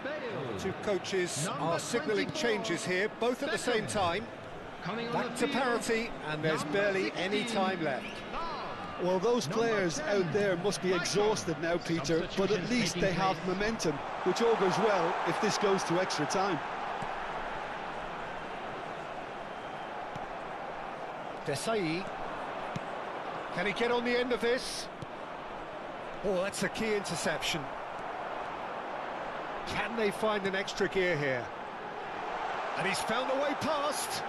Speaker 3: Bale.
Speaker 1: Two coaches
Speaker 3: Number
Speaker 1: are signalling
Speaker 3: 24,
Speaker 1: changes here, both at the same
Speaker 3: Beckham.
Speaker 1: time.
Speaker 3: Coming on
Speaker 1: Back
Speaker 3: the
Speaker 1: to
Speaker 3: field,
Speaker 1: parity, and there's
Speaker 3: number
Speaker 1: barely any
Speaker 3: 16,
Speaker 1: time left.
Speaker 3: Lahm.
Speaker 5: Well, those
Speaker 3: Number
Speaker 5: players
Speaker 3: 10,
Speaker 5: out there must be
Speaker 3: Michael.
Speaker 5: exhausted now, Peter, but at
Speaker 3: Substitutions
Speaker 5: least
Speaker 3: taking
Speaker 5: they have
Speaker 3: place.
Speaker 5: momentum, which augurs well if this goes to extra time.
Speaker 1: Desai. Can he get on the end of this? Oh, that's a key interception. Can they find an extra gear here? And he's found a way past.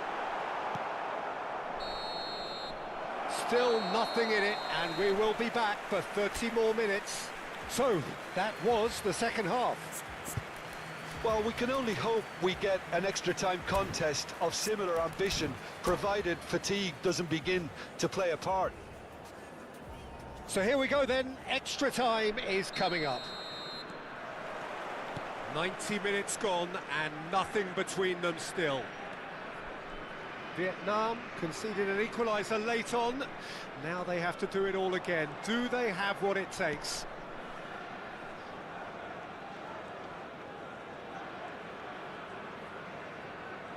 Speaker 1: Still nothing in it, and we will be back for 30 more minutes. So, that was the second half.
Speaker 2: Well, we can only hope we get an extra time contest of similar ambition, provided fatigue doesn't begin to play a part.
Speaker 1: So here we go then, extra time is coming up. 90 minutes gone and nothing between them still. Vietnam conceded an equaliser late on. Now they have to do it all again. Do they have what it takes?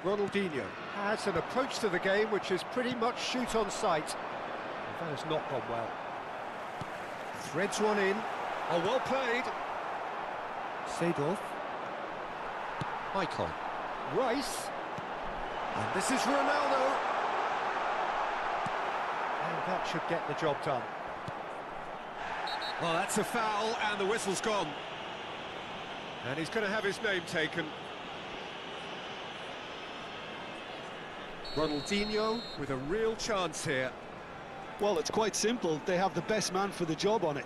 Speaker 1: Ronaldinho has an approach to the game which is pretty much shoot on sight. That has not gone well. Threads one in. Oh, well played. Seedorf. Icon. Rice. And this is Ronaldo. And that should get the job done. Well, that's a foul, and the whistle's gone. And he's going to have his name taken. Ronaldinho with a real chance here.
Speaker 5: Well, it's quite simple. They have the best man for the job on it.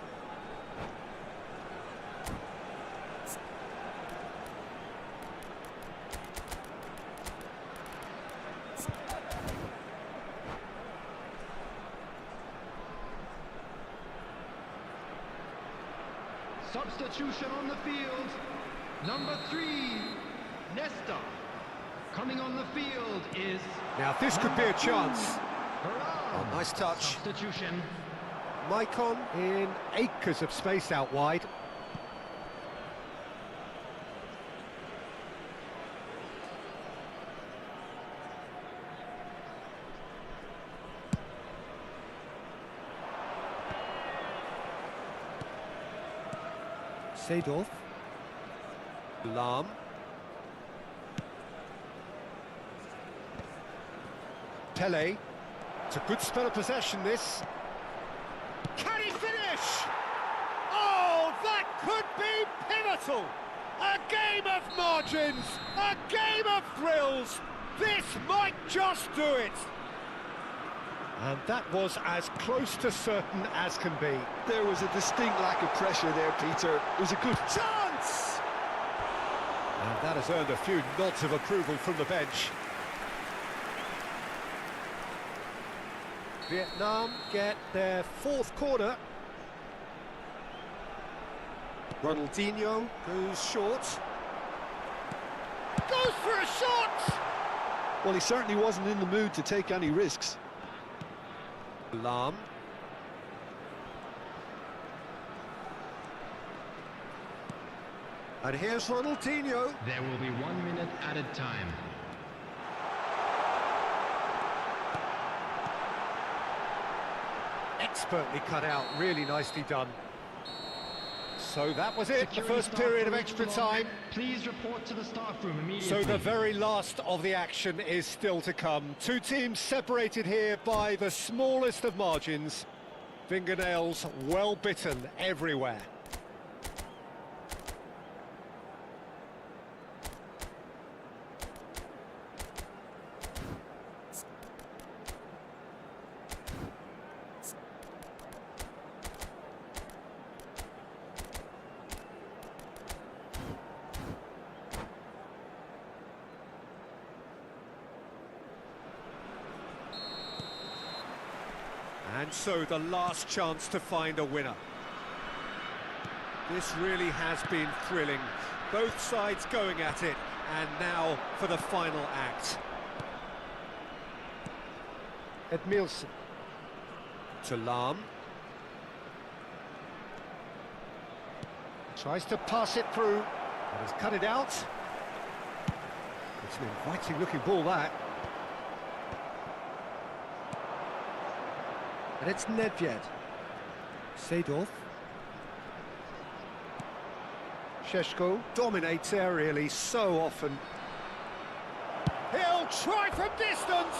Speaker 3: Substitution on the field, number 3, Nesta. Coming on the field is...
Speaker 1: Now this could be a chance.
Speaker 3: Varane.
Speaker 1: Nice touch.
Speaker 3: Substitution.
Speaker 1: Maicon in acres of space out wide. Seedorf. Lahm. Pelé. It's a good spell of possession, this. Can he finish? Oh, that could be pivotal! A game of margins, a game of thrills. This might just do it. And that was as close to certain as can be.
Speaker 5: There was a distinct lack of pressure there, Peter. It was a good
Speaker 1: Chance! And that has earned a few nods of approval from the bench. Vietnam get their fourth corner. Ronaldinho goes short. Goes for a shot!
Speaker 5: Well, he certainly wasn't in the mood to take any risks.
Speaker 1: Lahm. And here's Ronaldinho.
Speaker 3: There will be 1 minute added time.
Speaker 1: Expertly cut out, really nicely done. So that was it, the
Speaker 3: Security
Speaker 1: first
Speaker 3: staff
Speaker 1: period of
Speaker 3: will
Speaker 1: extra
Speaker 3: move along.
Speaker 1: time.
Speaker 3: Please report to the staff room immediately.
Speaker 1: So the very last of the action is still to come. Two teams separated here by the smallest of margins. Fingernails well bitten everywhere. also the last chance to find a winner. This really has been thrilling. Both sides going at it, and now for the final act. Edmilson. To Lahm. Tries to pass it through, but has cut it out. It's an inviting looking ball, that. And it's Nedved. Seedorf. Šeško dominates aerially so often. He'll try from distance!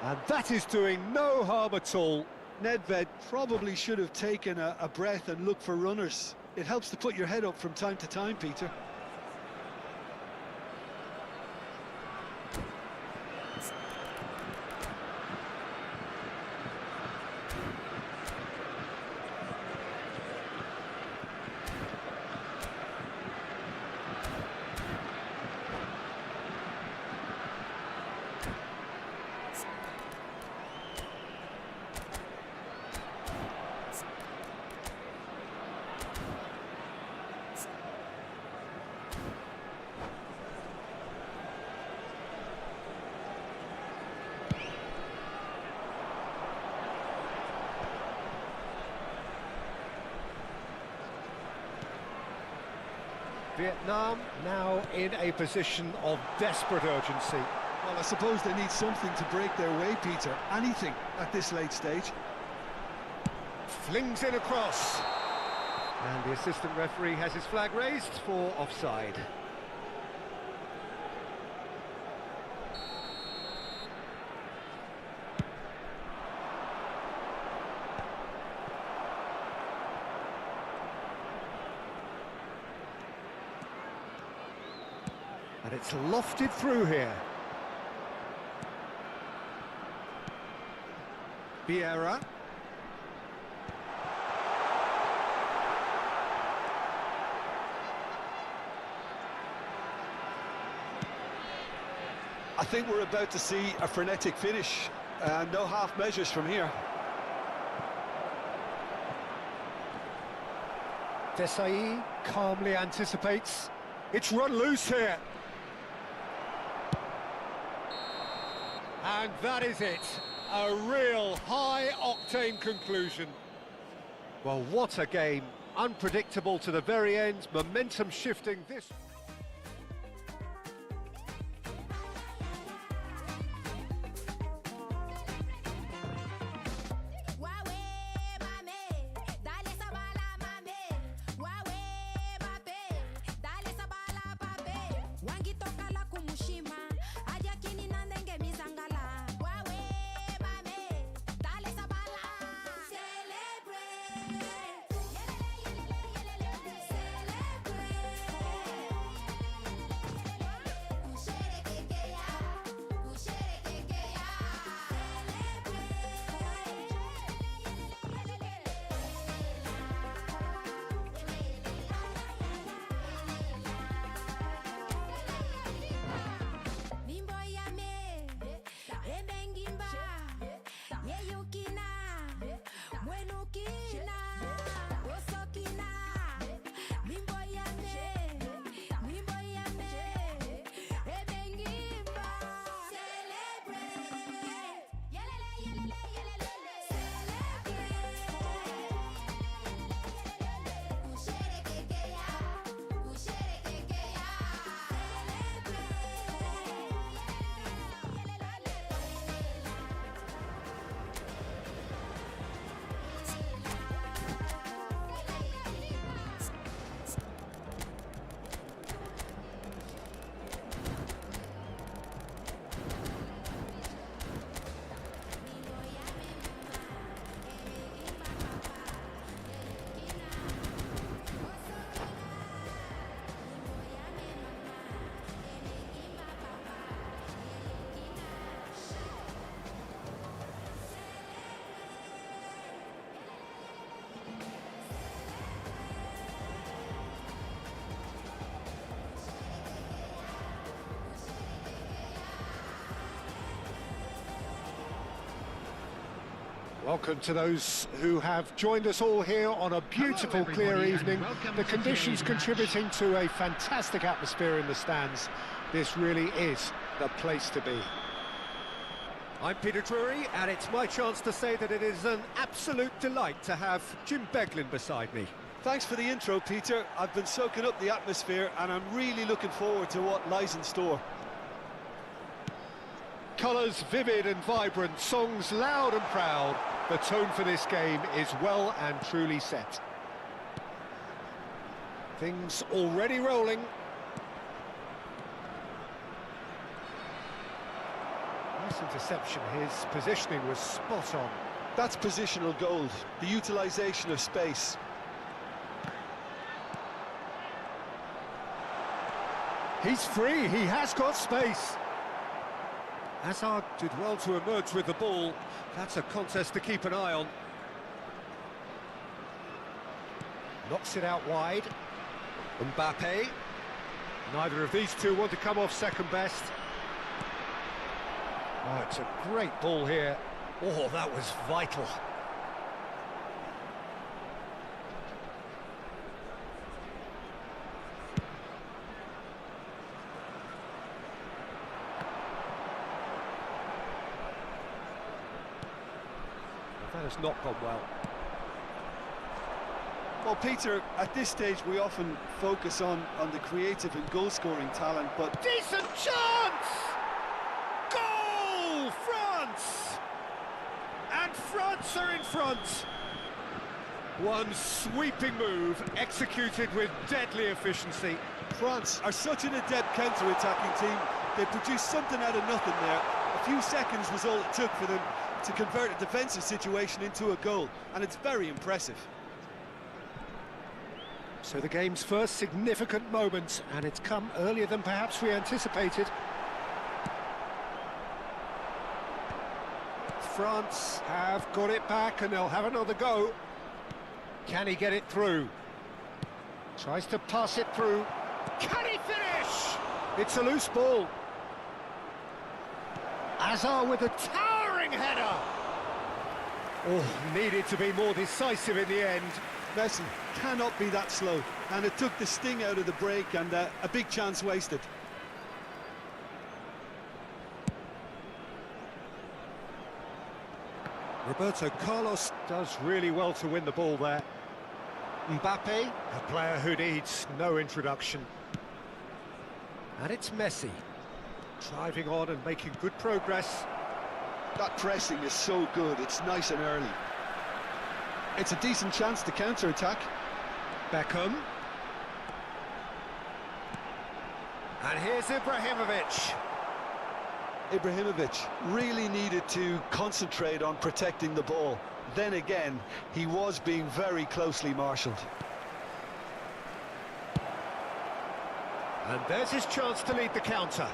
Speaker 1: And that is doing no harm at all.
Speaker 5: Nedved probably should have taken a breath and looked for runners. It helps to put your head up from time to time, Peter.
Speaker 1: Vietnam now in a position of desperate urgency.
Speaker 5: Well, I suppose they need something to break their way, Peter. Anything at this late stage.
Speaker 1: Flings in across. And the assistant referee has his flag raised for offside. And it's lofted through here. Vieira.
Speaker 2: I think we're about to see a frenetic finish. No half measures from here.
Speaker 1: Desai calmly anticipates. It's run loose here. And that is it. A real high-octane conclusion. Well, what a game. Unpredictable to the very end. Momentum shifting this... Welcome to those who have joined us all here on a beautiful, clear evening. The conditions contributing to a fantastic atmosphere in the stands. This really is the place to be. I'm Peter Drury, and it's my chance to say that it is an absolute delight to have Jim Beglin beside me.
Speaker 5: Thanks for the intro, Peter. I've been soaking up the atmosphere, and I'm really looking forward to what lies in store.
Speaker 1: Colours vivid and vibrant, songs loud and proud. The tone for this game is well and truly set. Things already rolling. Nice interception. His positioning was spot on.
Speaker 5: That's positional gold, the utilisation of space.
Speaker 1: He's free, he has got space. Hazard did well to emerge with the ball. That's a contest to keep an eye on. Knocks it out wide. Mbappe. Neither of these two want to come off second best. Oh, it's a great ball here. Oh, that was vital. That has not gone well.
Speaker 5: Well, Peter, at this stage we often focus on the creative and goal-scoring talent, but...
Speaker 1: Decent chance! Goal! France! And France are in front! One sweeping move, executed with deadly efficiency.
Speaker 5: France are such an adept counter-attacking team. They produced something out of nothing there. A few seconds was all it took for them to convert a defensive situation into a goal, and it's very impressive.
Speaker 1: So the game's first significant moment, and it's come earlier than perhaps we anticipated. France have got it back, and they'll have another go. Can he get it through? Tries to pass it through. Can he finish? It's a loose ball. Hazard with a towering header. Oh, needed to be more decisive in the end.
Speaker 5: Messi cannot be that slow, and it took the sting out of the break, and a big chance wasted.
Speaker 1: Roberto Carlos does really well to win the ball there. Mbappe, a player who needs no introduction. And it's Messi, driving on and making good progress.
Speaker 5: That pressing is so good, it's nice and early. It's a decent chance to counter-attack.
Speaker 1: Beckham. And here's Ibrahimovic.
Speaker 5: Ibrahimovic really needed to concentrate on protecting the ball. Then again, he was being very closely marshalled.
Speaker 1: And there's his chance to lead the counter.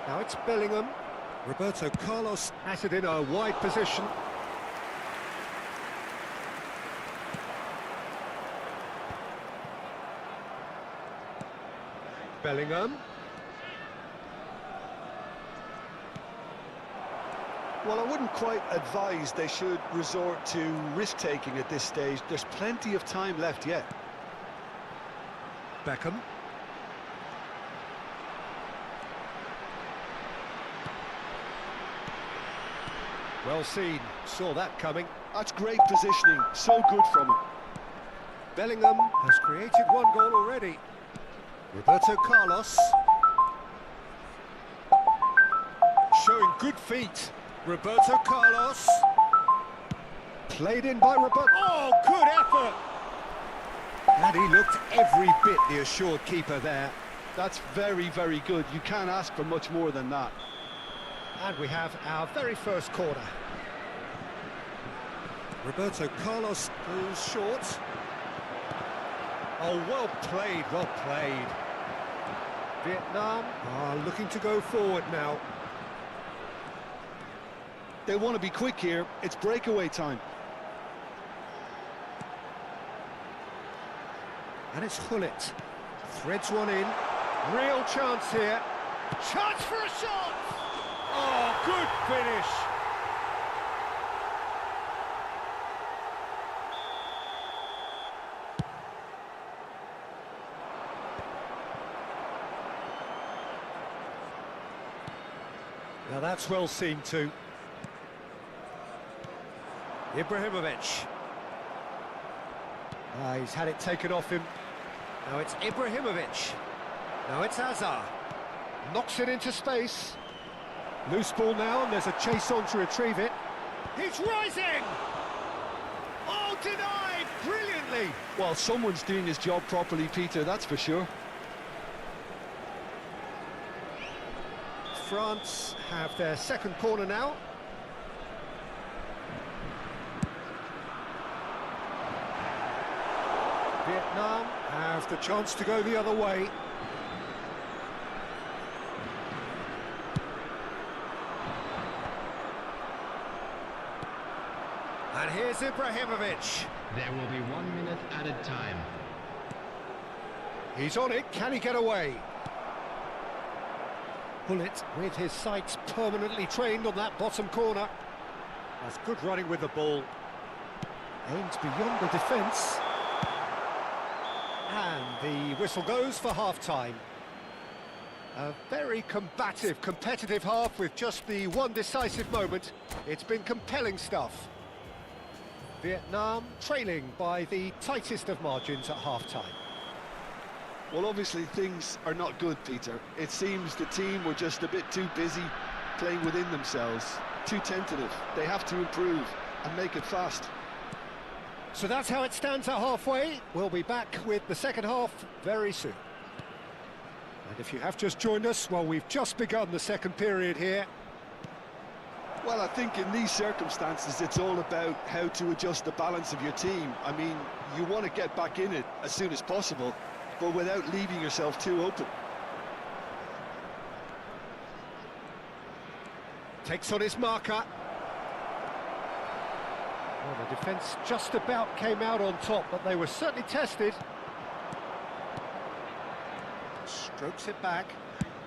Speaker 1: Now it's Bellingham. Roberto Carlos has it in a wide position. Bellingham.
Speaker 5: Well, I wouldn't quite advise they should resort to risk-taking at this stage. There's plenty of time left yet.
Speaker 1: Beckham. Well seen, saw that coming.
Speaker 5: That's great positioning, so good from him.
Speaker 1: Bellingham has created one goal already. Roberto Carlos. Showing good feet. Roberto Carlos. Played in by Roberto. Oh, good effort! And he looked every bit the assured keeper there.
Speaker 5: That's very, very good. You can't ask for much more than that.
Speaker 1: And we have our very first corner. Roberto Carlos goes short. Oh, well played, well played. Vietnam are looking to go forward now.
Speaker 5: They want to be quick here. It's breakaway time.
Speaker 1: And it's Hullet. Threads one in. Real chance here. Chance for a shot! Oh, good finish! Now that's well seen too. Ibrahimovic. He's had it taken off him. Now it's Ibrahimovic. Now it's Hazard. Knocks it into space. Loose ball now, and there's a chase on to retrieve it. He's rising! Oh, denied! Brilliantly!
Speaker 2: Well, someone's doing his job properly, Peter, that's for sure.
Speaker 1: France have their second corner now. Vietnam have the chance to go the other way. And here's Ibrahimovic.
Speaker 3: There will be 1 minute added time.
Speaker 1: He's on it, can he get away? Bullet with his sights permanently trained on that bottom corner. That's good running with the ball. Aims beyond the defence. And the whistle goes for half-time. A very combative, competitive half with just the one decisive moment. It's been compelling stuff. Vietnam trailing by the tightest of margins at half-time.
Speaker 2: Well, obviously things are not good, Peter. It seems the team were just a bit too busy playing within themselves, too tentative. They have to improve and make it fast.
Speaker 1: So that's how it stands at halfway. We'll be back with the second half very soon. And if you have just joined us, well, we've just begun the second period here.
Speaker 2: Well, I think in these circumstances, it's all about how to adjust the balance of your team. I mean, you want to get back in it as soon as possible, but without leaving yourself too open.
Speaker 1: Takes on his marker. Well, the defence just about came out on top, but they were certainly tested. Strokes it back.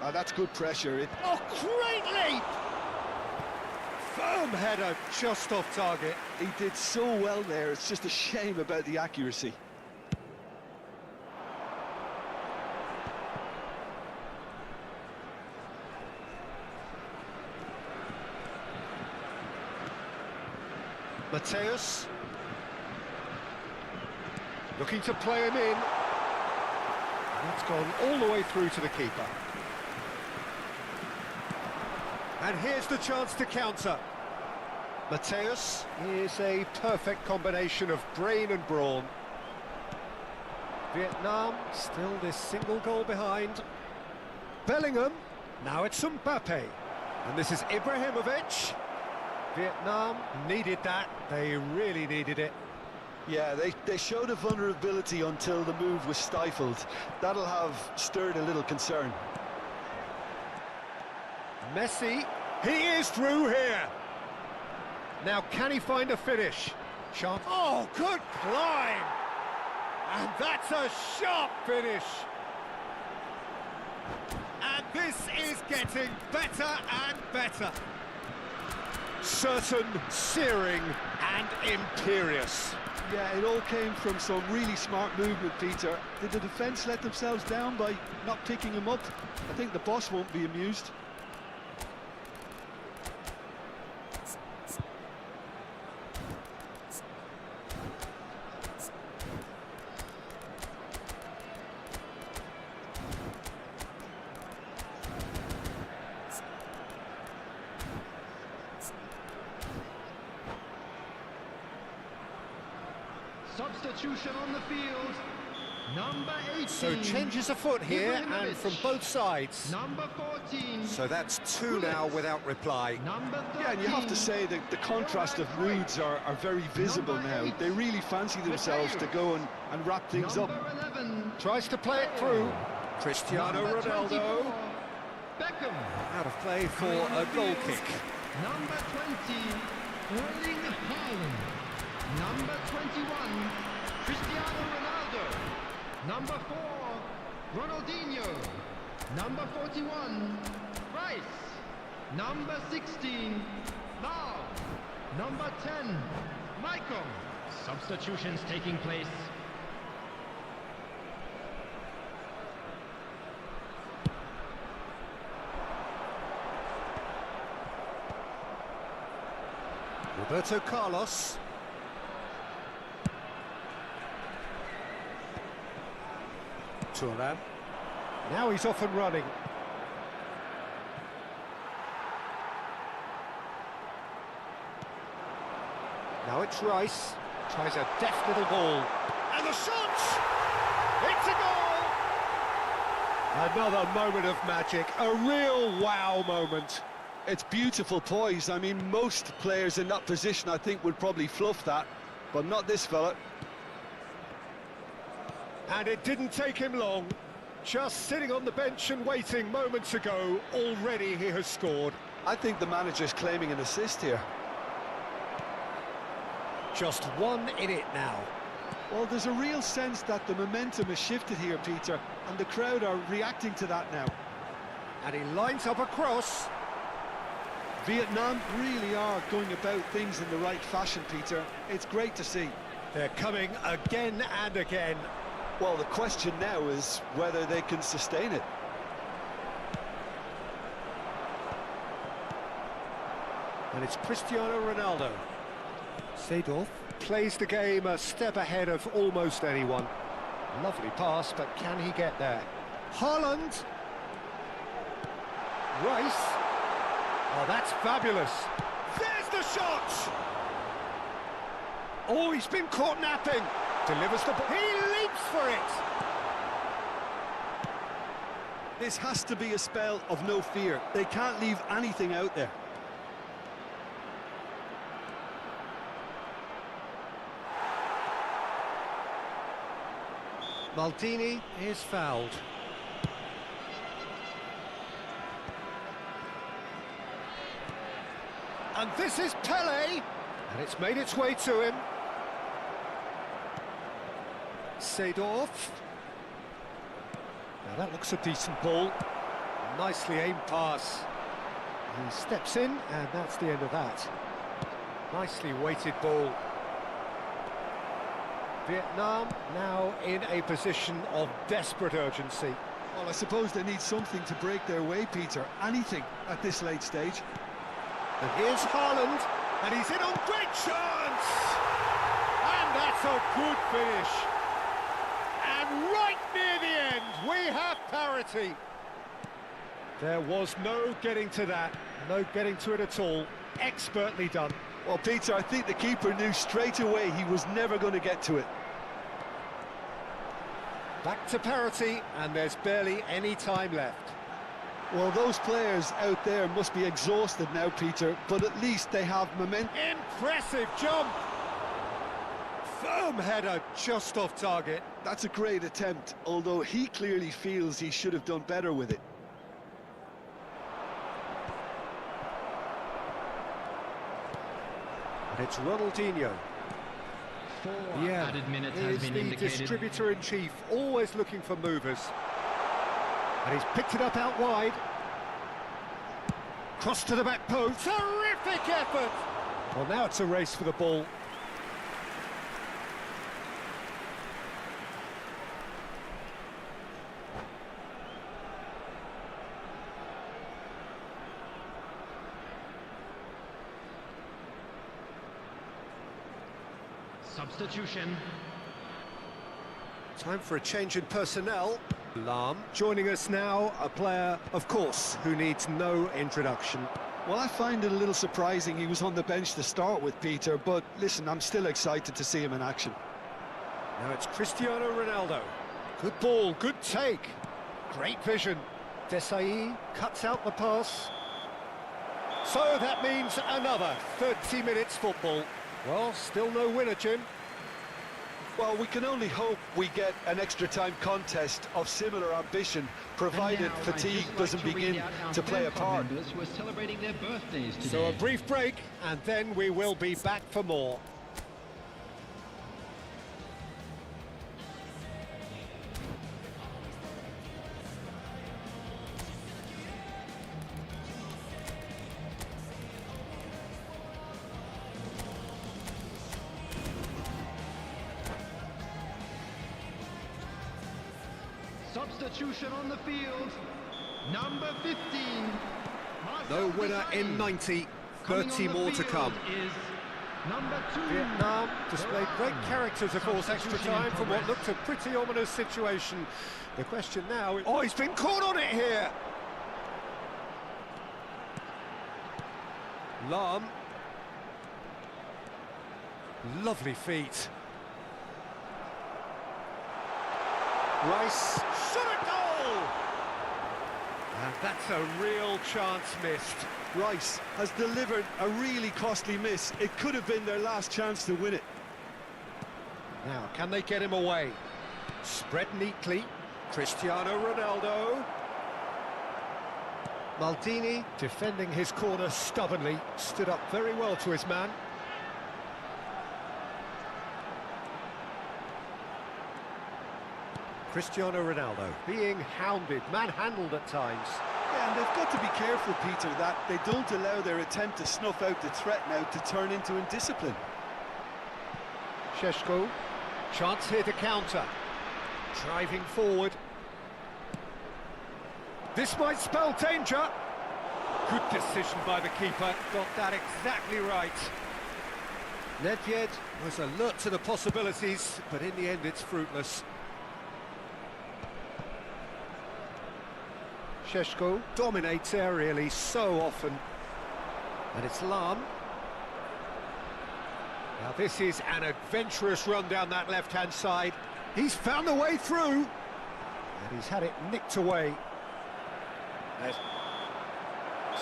Speaker 2: Oh, that's good pressure.
Speaker 1: Oh, great leap! Firm header, just off target.
Speaker 2: He did so well there, it's just a shame about the accuracy.
Speaker 1: Mateus. Looking to play him in. That's gone all the way through to the keeper. And here's the chance to counter. Mateus is a perfect combination of brain and brawn. Vietnam still this single goal behind. Bellingham. Now it's Mbappe. And this is Ibrahimovic. Vietnam needed that. They really needed it.
Speaker 2: Yeah, they showed a vulnerability until the move was stifled. That'll have stirred a little concern.
Speaker 1: Messi, he is through here. Now, can he find a finish? Sharp. Oh, good climb! And that's a sharp finish. And this is getting better and better. Certain, searing, and imperious.
Speaker 5: Yeah, it all came from some really smart movement, Peter. Did the defence let themselves down by not picking him up? I think the boss won't be amused.
Speaker 3: Substitution on the field. Number 18.
Speaker 1: So changes afoot here, and from both sides.
Speaker 3: Number 14.
Speaker 1: So that's two now without reply.
Speaker 3: Number 13.
Speaker 2: Yeah, and you have to say that the contrast of moods are very visible now. They really fancy themselves to go and wrap things up.
Speaker 3: Number 11.
Speaker 1: Tries to play it through. Cristiano
Speaker 3: Number
Speaker 1: Ronaldo.
Speaker 3: 24. Beckham.
Speaker 1: Out of play for a goal kick.
Speaker 3: Number 20. Erling Haaland. Number 21. Cristiano Ronaldo. Number 4. Ronaldinho. Number 41, Rice. Number 16, Lau. Number 10, Michael. Substitutions taking place.
Speaker 1: Roberto Carlos. Thuram. Now he's off and running. Now it's Rice. Tries a deft little ball. And the shot! It's a goal! Another moment of magic. A real wow moment.
Speaker 2: It's beautiful poise. I mean, most players in that position, I think, would probably fluff that, but not this fella.
Speaker 1: And it didn't take him long. Just sitting on the bench and waiting moments ago, already he has scored.
Speaker 2: I think the manager's claiming an assist here.
Speaker 1: Just one in it now.
Speaker 5: Well, there's a real sense that the momentum has shifted here, Peter, and the crowd are reacting to that now.
Speaker 1: And he lines up a cross.
Speaker 5: Vietnam really are going about things in the right fashion, Peter. It's great to see.
Speaker 1: They're coming again and again.
Speaker 2: Well, the question now is whether they can sustain it.
Speaker 1: And it's Cristiano Ronaldo. Seedorf plays the game a step ahead of almost anyone. Lovely pass, but can he get there? Haaland. Rice. Oh, that's fabulous. There's the shot! Oh, he's been caught napping. Delivers the ball. He leaps for it.
Speaker 5: This has to be a spell of no fear. They can't leave anything out there.
Speaker 1: Maldini is fouled. And this is Pele. And it's made its way to him. Seedorf. Now that looks a decent ball. Nicely aimed pass. He steps in, and that's the end of that. Nicely weighted ball. Vietnam now in a position of desperate urgency.
Speaker 5: Well, I suppose they need something to break their way, Peter. Anything at this late stage.
Speaker 1: And here's Haaland, and he's in on great chance! And that's a good finish. And right near the end, we have parity. There was no getting to that, no getting to it at all. Expertly done.
Speaker 2: Well, Peter, I think the keeper knew straight away he was never going to get to it.
Speaker 1: Back to parity, and there's barely any time left.
Speaker 5: Well, those players out there must be exhausted now, Peter, but at least they have momentum.
Speaker 1: Impressive jump! Firm header just off target.
Speaker 5: That's a great attempt, although he clearly feels he should have done better with it.
Speaker 1: And it's Ronaldinho.
Speaker 3: 4 added minutes has been
Speaker 1: the
Speaker 3: indicated.
Speaker 1: distributor-in-chief, always looking for movers. And he's picked it up out wide. Cross to the back post. Terrific effort! Well, now it's a race for the ball.
Speaker 3: Substitution.
Speaker 1: Time for a change in personnel. Lahm joining us now, a player, of course, who needs no introduction.
Speaker 5: Well, I find it a little surprising he was on the bench to start with, Peter, but listen, I'm still excited to see him in action.
Speaker 1: Now it's Cristiano Ronaldo. Good ball, good take. Great vision. Desailly cuts out the pass. So that means another 30 minutes football. Well, still no winner, Jim.
Speaker 2: Well, we can only hope we get an extra time contest of similar ambition, provided fatigue doesn't begin to play a part.
Speaker 3: Who are celebrating their birthdays today.
Speaker 1: So a brief break, and then we will be back for more.
Speaker 3: Substitution on the field. Number 15.
Speaker 1: No
Speaker 3: Marcel
Speaker 1: winner in
Speaker 3: Desailly.
Speaker 1: 90,
Speaker 3: Coming
Speaker 1: 30
Speaker 3: on the
Speaker 1: more to
Speaker 3: field
Speaker 1: come.
Speaker 3: is number 2.
Speaker 1: Vietnam displayed great character to force extra
Speaker 3: Substitution in
Speaker 1: time from what
Speaker 3: progress.
Speaker 1: looked a pretty ominous situation. The question now is... Oh, he's been caught on it here! Lahm. Lovely feet. Rice. Shot a goal! And that's a real chance missed.
Speaker 5: Rice has delivered a really costly miss. It could have been their last chance to win it.
Speaker 1: Now, can they get him away? Spread neatly. Cristiano Ronaldo. Maldini, defending his corner stubbornly, stood up very well to his man. Cristiano Ronaldo being hounded, manhandled at times.
Speaker 5: Yeah, and they've got to be careful, Peter, that they don't allow their attempt to snuff out the threat now to turn into indiscipline.
Speaker 1: Šeško, chance here to counter. Driving forward. This might spell danger. Good decision by the keeper, got that exactly right. Nedved was alert to the possibilities, but in the end it's fruitless. Šeško dominates aerially so often. And it's Lahm. Now this is an adventurous run down that left-hand side. He's found a way through. And he's had it nicked away.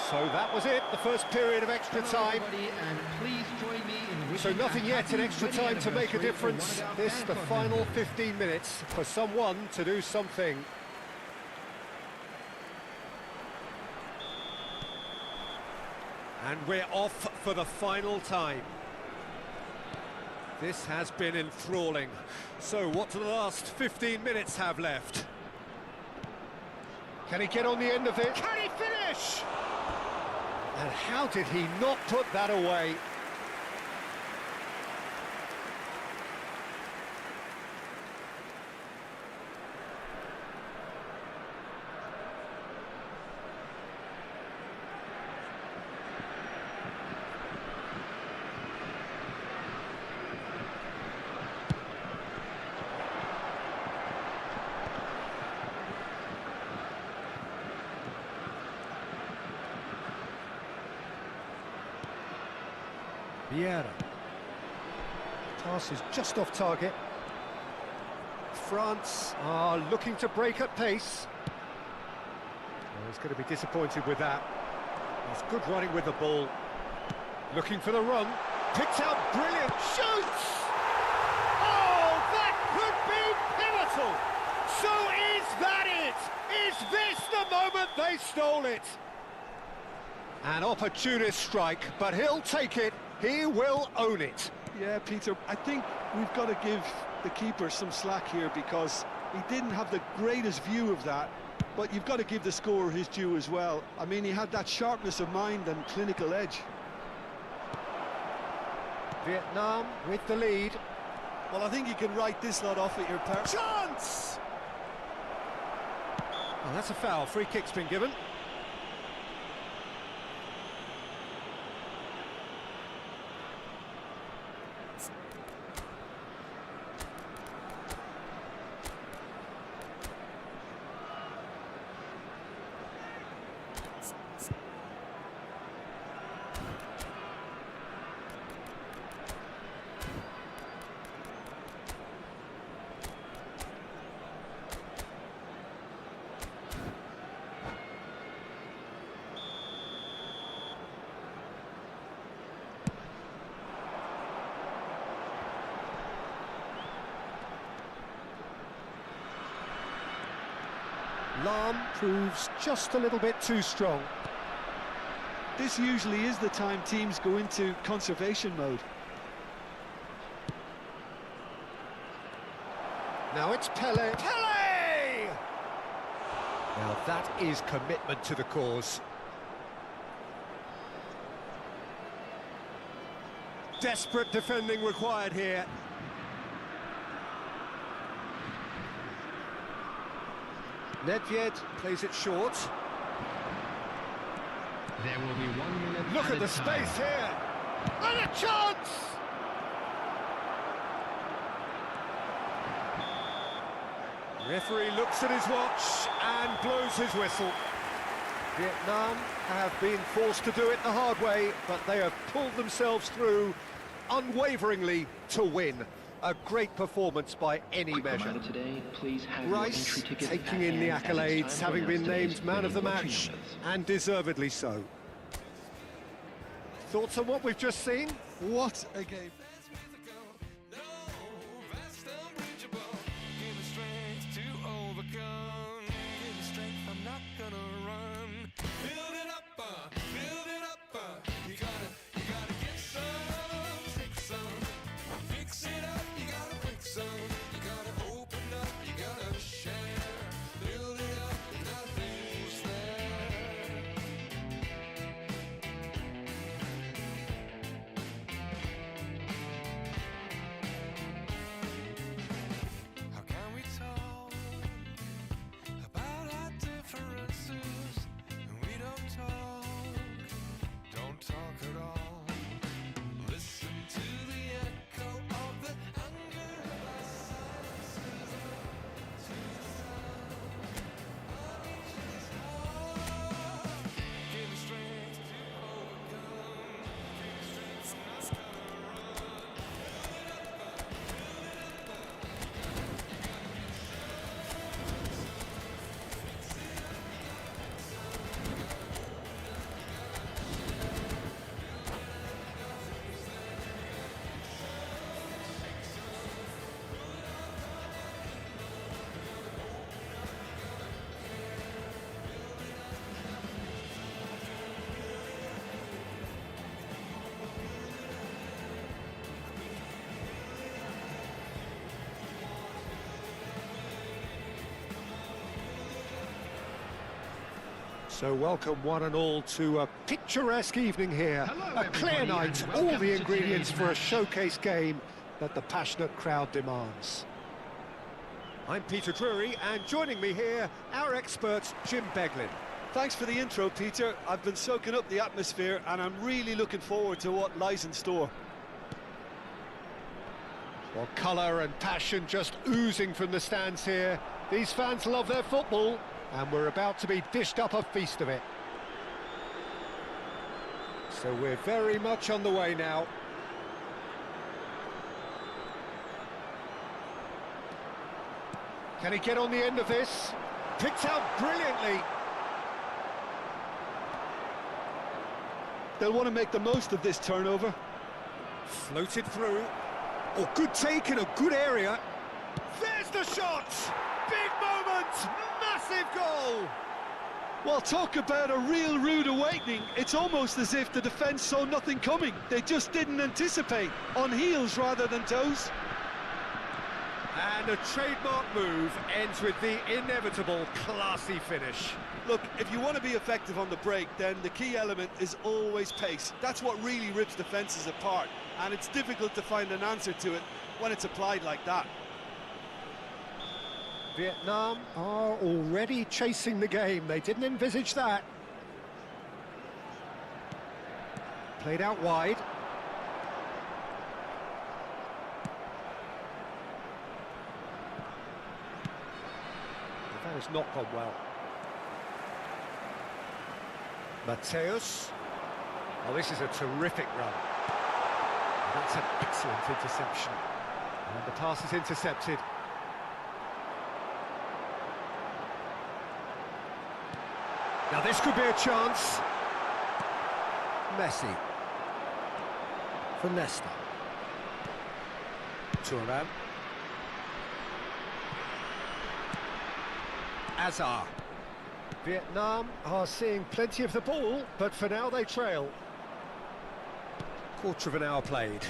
Speaker 1: So that was it, the first period of extra time.
Speaker 3: And please join me in
Speaker 1: So
Speaker 3: wishing
Speaker 1: nothing
Speaker 3: a
Speaker 1: yet in
Speaker 3: happy
Speaker 1: extra
Speaker 3: wedding
Speaker 1: time to make a
Speaker 3: anniversary
Speaker 1: difference.
Speaker 3: for one of
Speaker 1: This,
Speaker 3: our
Speaker 1: the
Speaker 3: fans
Speaker 1: final
Speaker 3: on
Speaker 1: 15 minutes, for someone to do something. And we're off for the final time. This has been enthralling. So what do the last 15 minutes have left? Can he get on the end of it? Can he finish? And how did he not put that away? Vieira. Pass is just off target. France are looking to break at pace. Well, he's going to be disappointed with that. He's good running with the ball. Looking for the run. Picks out brilliant. Shoots! Oh, that could be pivotal! So is that it? Is this the moment they stole it? An opportunist strike, but he'll take it. He will own it.
Speaker 5: Yeah, Peter, I think we've got to give the keeper some slack here because he didn't have the greatest view of that, but you've got to give the scorer his due as well. I mean, he had that sharpness of mind and clinical edge.
Speaker 1: Vietnam with the lead.
Speaker 5: Well, I think you can write this lot off at your part.
Speaker 1: Chance! Well, that's a foul. Free kick's been given. Lahm proves just a little bit too strong.
Speaker 5: This usually is the time teams go into conservation mode.
Speaker 1: Now it's Pele. Pele! Now that is commitment to the cause. Desperate defending required here. Nedved plays it short.
Speaker 3: There will be 1 minute.
Speaker 1: Look at the space here. And a chance! Referee looks at his watch and blows his whistle. Vietnam have been forced to do it the hard way, but they have pulled themselves through unwaveringly to win. A great performance by any measure.
Speaker 6: Today, please have
Speaker 1: Rice taking in the accolades, having been named man of the match, and deservedly so. Thoughts on what we've just seen?
Speaker 5: What a game.
Speaker 1: So welcome one and all to a picturesque evening here.
Speaker 3: Hello,
Speaker 1: A clear
Speaker 3: everybody,
Speaker 1: night,
Speaker 3: and
Speaker 1: all
Speaker 3: welcome
Speaker 1: the
Speaker 3: to
Speaker 1: ingredients
Speaker 3: today's
Speaker 1: for a
Speaker 3: match.
Speaker 1: showcase game that the passionate crowd demands. I'm Peter Drury, and joining me here, our expert, Jim Beglin.
Speaker 5: Thanks for the intro, Peter. I've been soaking up the atmosphere and I'm really looking forward to what lies in store.
Speaker 1: Well, colour and passion just oozing from the stands here. These fans love their football, and we're about to be dished up a feast of it. So we're very much on the way now. Can he get on the end of this? Picked out brilliantly.
Speaker 5: They'll want to make the most of this turnover.
Speaker 1: Floated through. Oh, good take in a good area. There's the shot! Big moment! Massive goal!
Speaker 5: Well, talk about a real rude awakening. It's almost as if the defence saw nothing coming. They just didn't anticipate. On heels rather than toes.
Speaker 1: And a trademark move ends with the inevitable classy finish.
Speaker 5: Look, if you want to be effective on the break, then the key element is always pace. That's what really rips defences apart, and it's difficult to find an answer to it when it's applied like that.
Speaker 1: Vietnam are already chasing the game. They didn't envisage that. Played out wide. That has not gone well. Mateus. Oh, this is a terrific run. That's an excellent interception. And the pass is intercepted. Now this could be a chance. Messi. For Nesta. Thuram. Azar. Vietnam are seeing plenty of the ball, but for now they trail. Quarter of an hour played.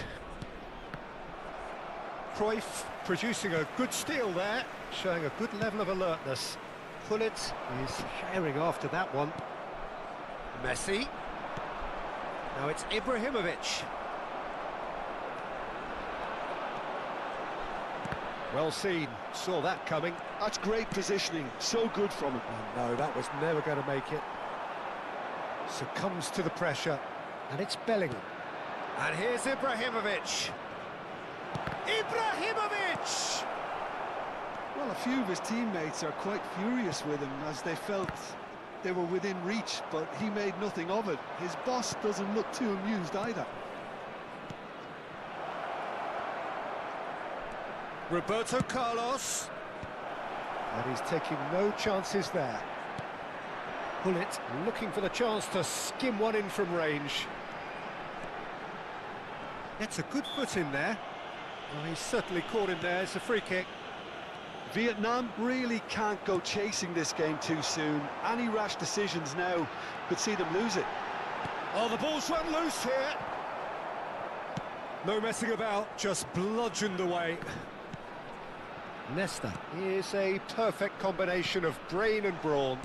Speaker 1: Cruyff producing a good steal there, showing a good level of alertness. Pullet is herring after that one. Messi. Now it's Ibrahimovic. Well seen, saw that coming.
Speaker 5: That's great positioning, so good from him.
Speaker 1: Oh, no, that was never going to make it. Succumbs to the pressure, and it's Bellingham. And here's Ibrahimovic. Ibrahimovic!
Speaker 5: Well, a few of his teammates are quite furious with him as they felt they were within reach, but he made nothing of it. His boss doesn't look too amused either.
Speaker 1: Roberto Carlos. And he's taking no chances there. Bullet looking for the chance to skim one in from range. Gets a good foot in there. Well, he's certainly caught him there. It's a free kick.
Speaker 5: Vietnam really can't go chasing this game too soon. Any rash decisions now could see them lose it.
Speaker 1: Oh, the ball's run loose here. No messing about, just bludgeoned away. Nesta is a perfect combination of brain and brawn.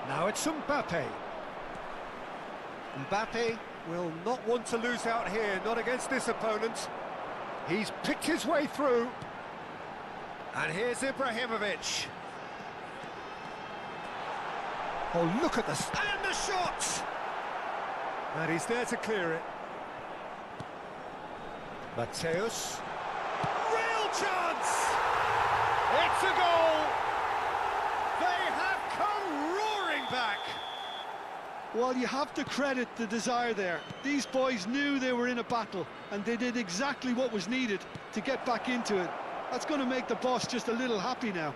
Speaker 1: Now it's Mbappe. Mbappe will not want to lose out here, not against this opponent. He's picked his way through. And here's Ibrahimovic. Oh, look at this. And the shot! And he's there to clear it. Mateus. Real chance! It's a goal! They have come roaring back!
Speaker 5: Well, you have to credit the desire there. These boys knew they were in a battle, and they did exactly what was needed to get back into it. That's going to make the boss just a little happy now.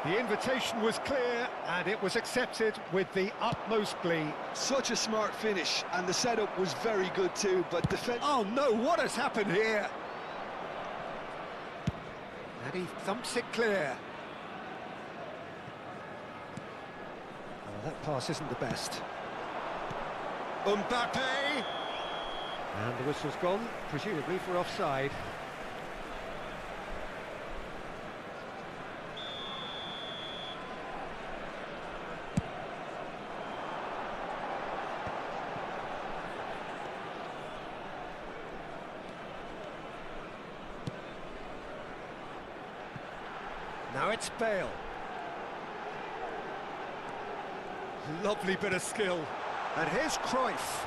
Speaker 1: The invitation was clear, and it was accepted with the utmost glee.
Speaker 5: Such a smart finish, and the setup was very good too, but defense...
Speaker 1: Oh no, what has happened here? And he thumps it clear. Oh, that pass isn't the best. Mbappe! And the whistle's gone, presumably for offside. Now it's Bale. Lovely bit of skill. And here's Cruyff.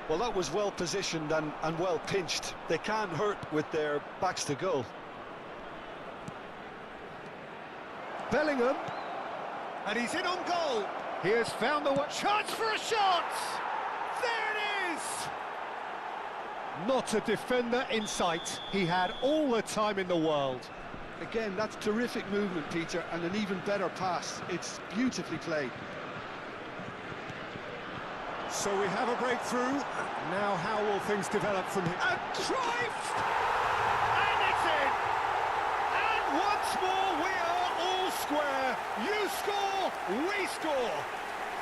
Speaker 5: Well, that was well positioned and well pinched. They can't hurt with their backs to goal.
Speaker 1: Bellingham. And he's in on goal. He has found the chance for a shot. There it is. Not a defender in sight. He had all the time in the world.
Speaker 5: Again, that's terrific movement, Peter, and an even better pass. It's beautifully played.
Speaker 1: So we have a breakthrough. Now how will things develop from here? And Cruyff! And it's in! And once more we are all square. You score, we score.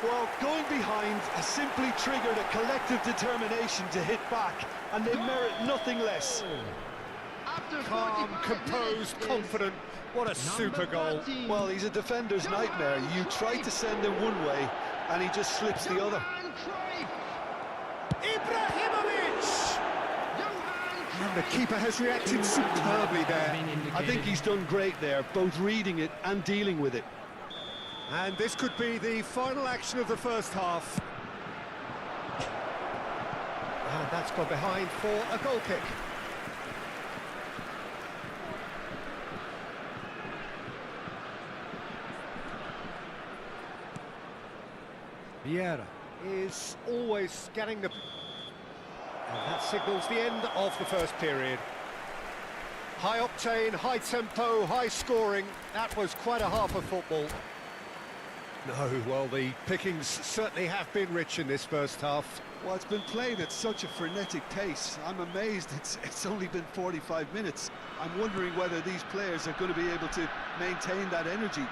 Speaker 5: Well, going behind has simply triggered a collective determination to hit back, and they merit nothing less.
Speaker 1: Calm, composed, confident. What a super goal.
Speaker 5: Well, he's a defender's nightmare. You try to send him one way, and he just slips the other.
Speaker 1: Ibrahimovic! And the keeper has reacted superbly there.
Speaker 5: I think he's done great there, both reading it and dealing with it.
Speaker 1: And this could be the final action of the first half. And that's gone behind for a goal kick. Vieira is always scanning the... And that signals the end of the first period. High octane, high tempo, high scoring. That was quite a half of football. No, well, the pickings certainly have been rich in this first half.
Speaker 5: Well, it's been played at such a frenetic pace. I'm amazed it's only been 45 minutes. I'm wondering whether these players are going to be able to maintain that energy.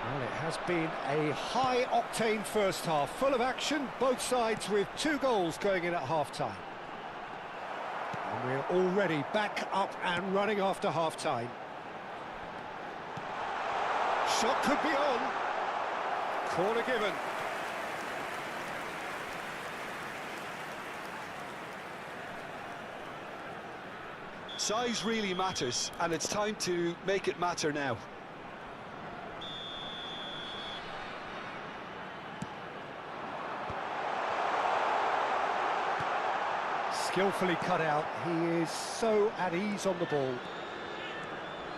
Speaker 1: Well, it has been a high-octane first half, full of action, both sides with 2 goals going in at half-time. And we're already back up and running after half-time. Shot could be on. Corner given.
Speaker 2: Size really matters, and it's time to make it matter now.
Speaker 1: Skillfully cut out. He is so at ease on the ball.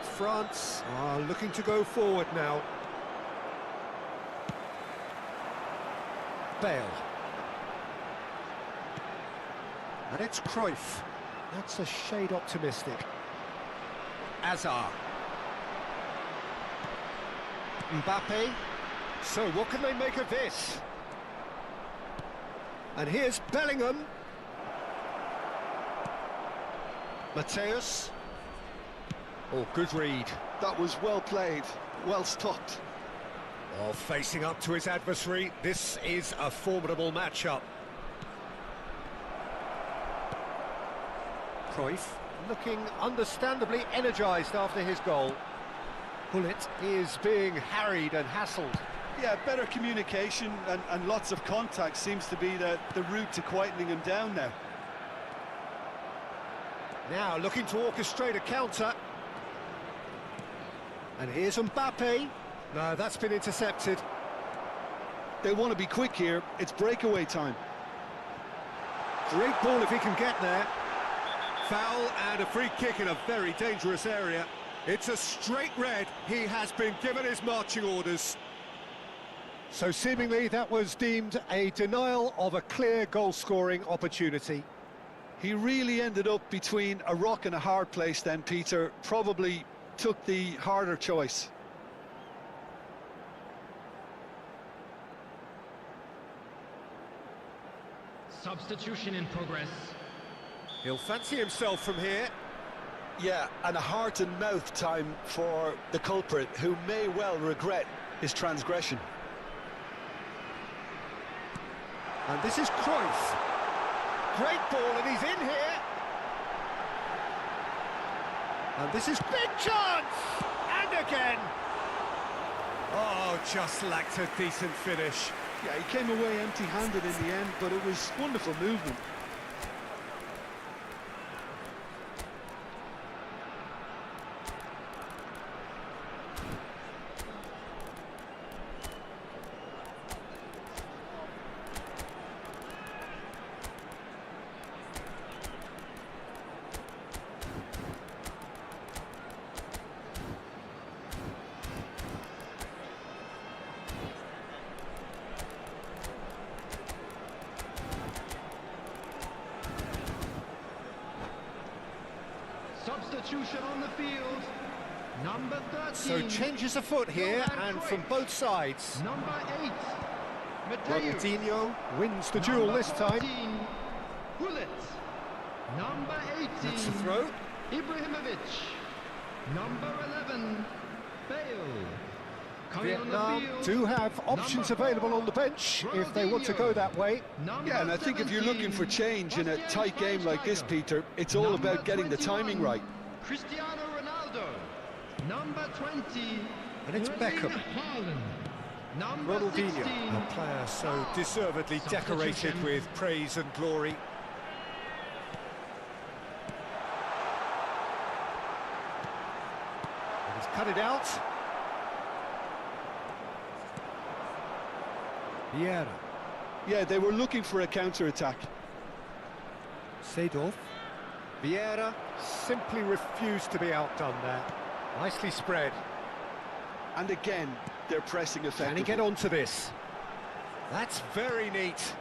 Speaker 1: France are looking to go forward now. Bale. And it's Cruyff. That's a shade optimistic. Hazard. Mbappe. So what can they make of this? And here's Bellingham. Mateus. Oh, good read.
Speaker 2: That was well played, well stopped.
Speaker 1: Oh, facing up to his adversary, this is a formidable matchup. Cruyff looking understandably energised after his goal. Bullet is being harried and hassled.
Speaker 2: Yeah, better communication and lots of contact seems to be the route to quietening him down now.
Speaker 1: Now looking to orchestrate a counter. And here's Mbappe. No, that's been intercepted.
Speaker 2: They want to be quick here, it's breakaway time.
Speaker 1: Great ball if he can get there. Foul and a free kick in a very dangerous area. It's a straight red. He has been given his marching orders. So seemingly that was deemed a denial of a clear goal-scoring opportunity.
Speaker 2: He really ended up between a rock and a hard place then, Peter. Probably took the harder choice.
Speaker 3: Substitution in progress.
Speaker 1: He'll fancy himself from here.
Speaker 2: Yeah, and a heart and mouth time for the culprit, who may well regret his transgression.
Speaker 1: And this is Cruyff. Great ball, and he's in here. And this is big chance! And again! Oh, just lacked a decent finish.
Speaker 5: Yeah, he came away empty-handed in the end, but it was wonderful movement.
Speaker 3: Substitution on the field. Number 13.
Speaker 1: So changes afoot here, and from both sides.
Speaker 3: Number 8. Mateus.
Speaker 1: Ronaldinho wins the duel
Speaker 3: Number
Speaker 1: this time.
Speaker 3: 14, Bullet. Number 18.
Speaker 1: That's a throw.
Speaker 3: Ibrahimovic. Number 11. Bale. Coming on the
Speaker 1: Vietnam
Speaker 3: field.
Speaker 1: do have options
Speaker 3: Number
Speaker 1: available
Speaker 3: 4,
Speaker 1: on the bench if they want to go that way.
Speaker 3: Number
Speaker 2: Yeah, and I think if you're looking for
Speaker 3: 17,
Speaker 2: change in a tight game like this, Peter, it's all
Speaker 3: Number
Speaker 2: about getting the
Speaker 3: 21,
Speaker 2: timing right.
Speaker 3: Cristiano Ronaldo. Number 20.
Speaker 1: And it's
Speaker 3: Erling
Speaker 1: Beckham.
Speaker 3: Haaland. Number
Speaker 1: Ronaldinho,
Speaker 3: 16.
Speaker 1: a player so deservedly decorated
Speaker 3: Substitution.
Speaker 1: with praise and glory. And he's cut it out. Vieira.
Speaker 2: Yeah, they were looking for a counter-attack.
Speaker 1: Seedorf. Vieira simply refused to be outdone there. Nicely spread.
Speaker 2: And again, they're pressing
Speaker 1: Can
Speaker 2: effectively.
Speaker 1: he get onto this? That's very neat.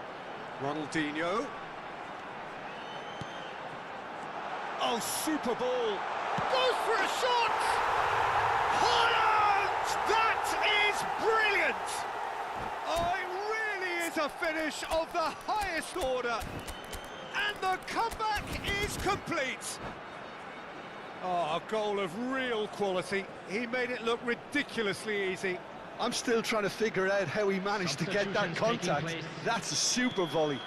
Speaker 1: Ronaldinho. Oh, super ball. Goes for a shot! Haaland! That is brilliant! Oh, it really is a finish of the highest order. And the comeback is complete. Oh, a goal of real quality. He made it look ridiculously easy.
Speaker 2: I'm still trying to figure out how he managed to get that
Speaker 3: Substitutions taking
Speaker 2: contact.
Speaker 3: place.
Speaker 2: That's a super volley.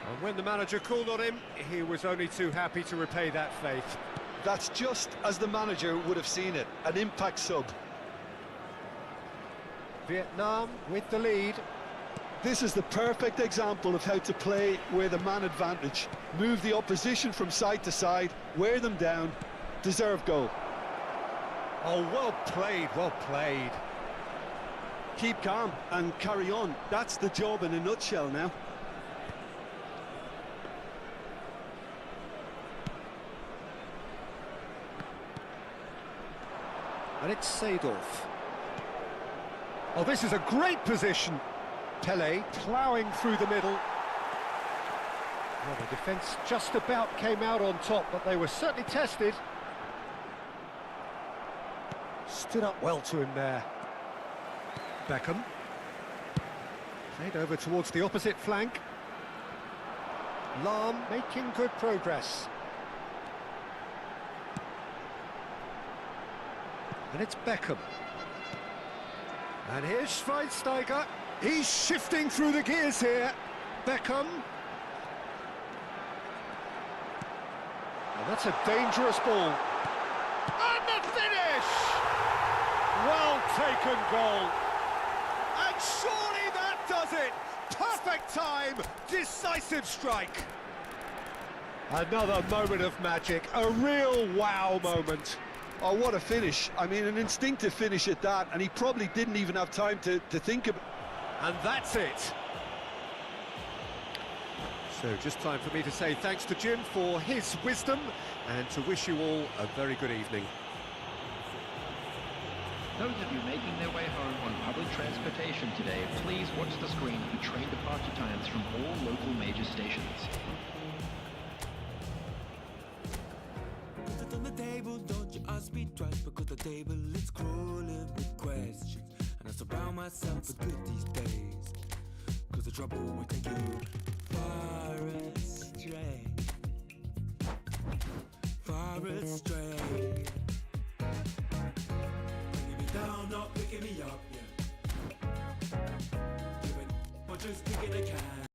Speaker 1: And when the manager called on him, he was only too happy to repay that faith.
Speaker 2: That's just as the manager would have seen it, an impact sub.
Speaker 1: Vietnam with the lead.
Speaker 5: This is the perfect example of how to play with a man advantage. Move the opposition from side to side, wear them down, deserve goal.
Speaker 1: Oh, well played, well played.
Speaker 2: Keep calm and carry on. That's the job in a nutshell now.
Speaker 1: And it's Seedorf. Oh, this is a great position. Pele ploughing through the middle. Well, the defence just about came out on top, but they were certainly tested. Stood up well to him there. Beckham. Played over towards the opposite flank. Lahm making good progress. And it's Beckham. And here's Schweinsteiger. He's shifting through the gears here. Beckham. And that's a dangerous ball. And the finish! Well taken goal. And surely that does it. Perfect time, decisive strike. Another moment of magic, a real wow moment.
Speaker 2: Oh, what a finish. I mean, an instinctive finish at that, and he probably didn't even have time to think of it.
Speaker 1: And that's it. So just time for me to say thanks to Jim for his wisdom and to wish you all a very good evening.
Speaker 3: Those of you making their way home on public transportation today, please watch the screen for train departure times from all local major stations.
Speaker 6: Put it on the table, don't you ask me twice, because the table is crawling with questions. And I surround myself with good these days, cause the trouble will take you far astray. Far astray. Bringing me down, not picking me up, yeah. Giving, or just kicking a can.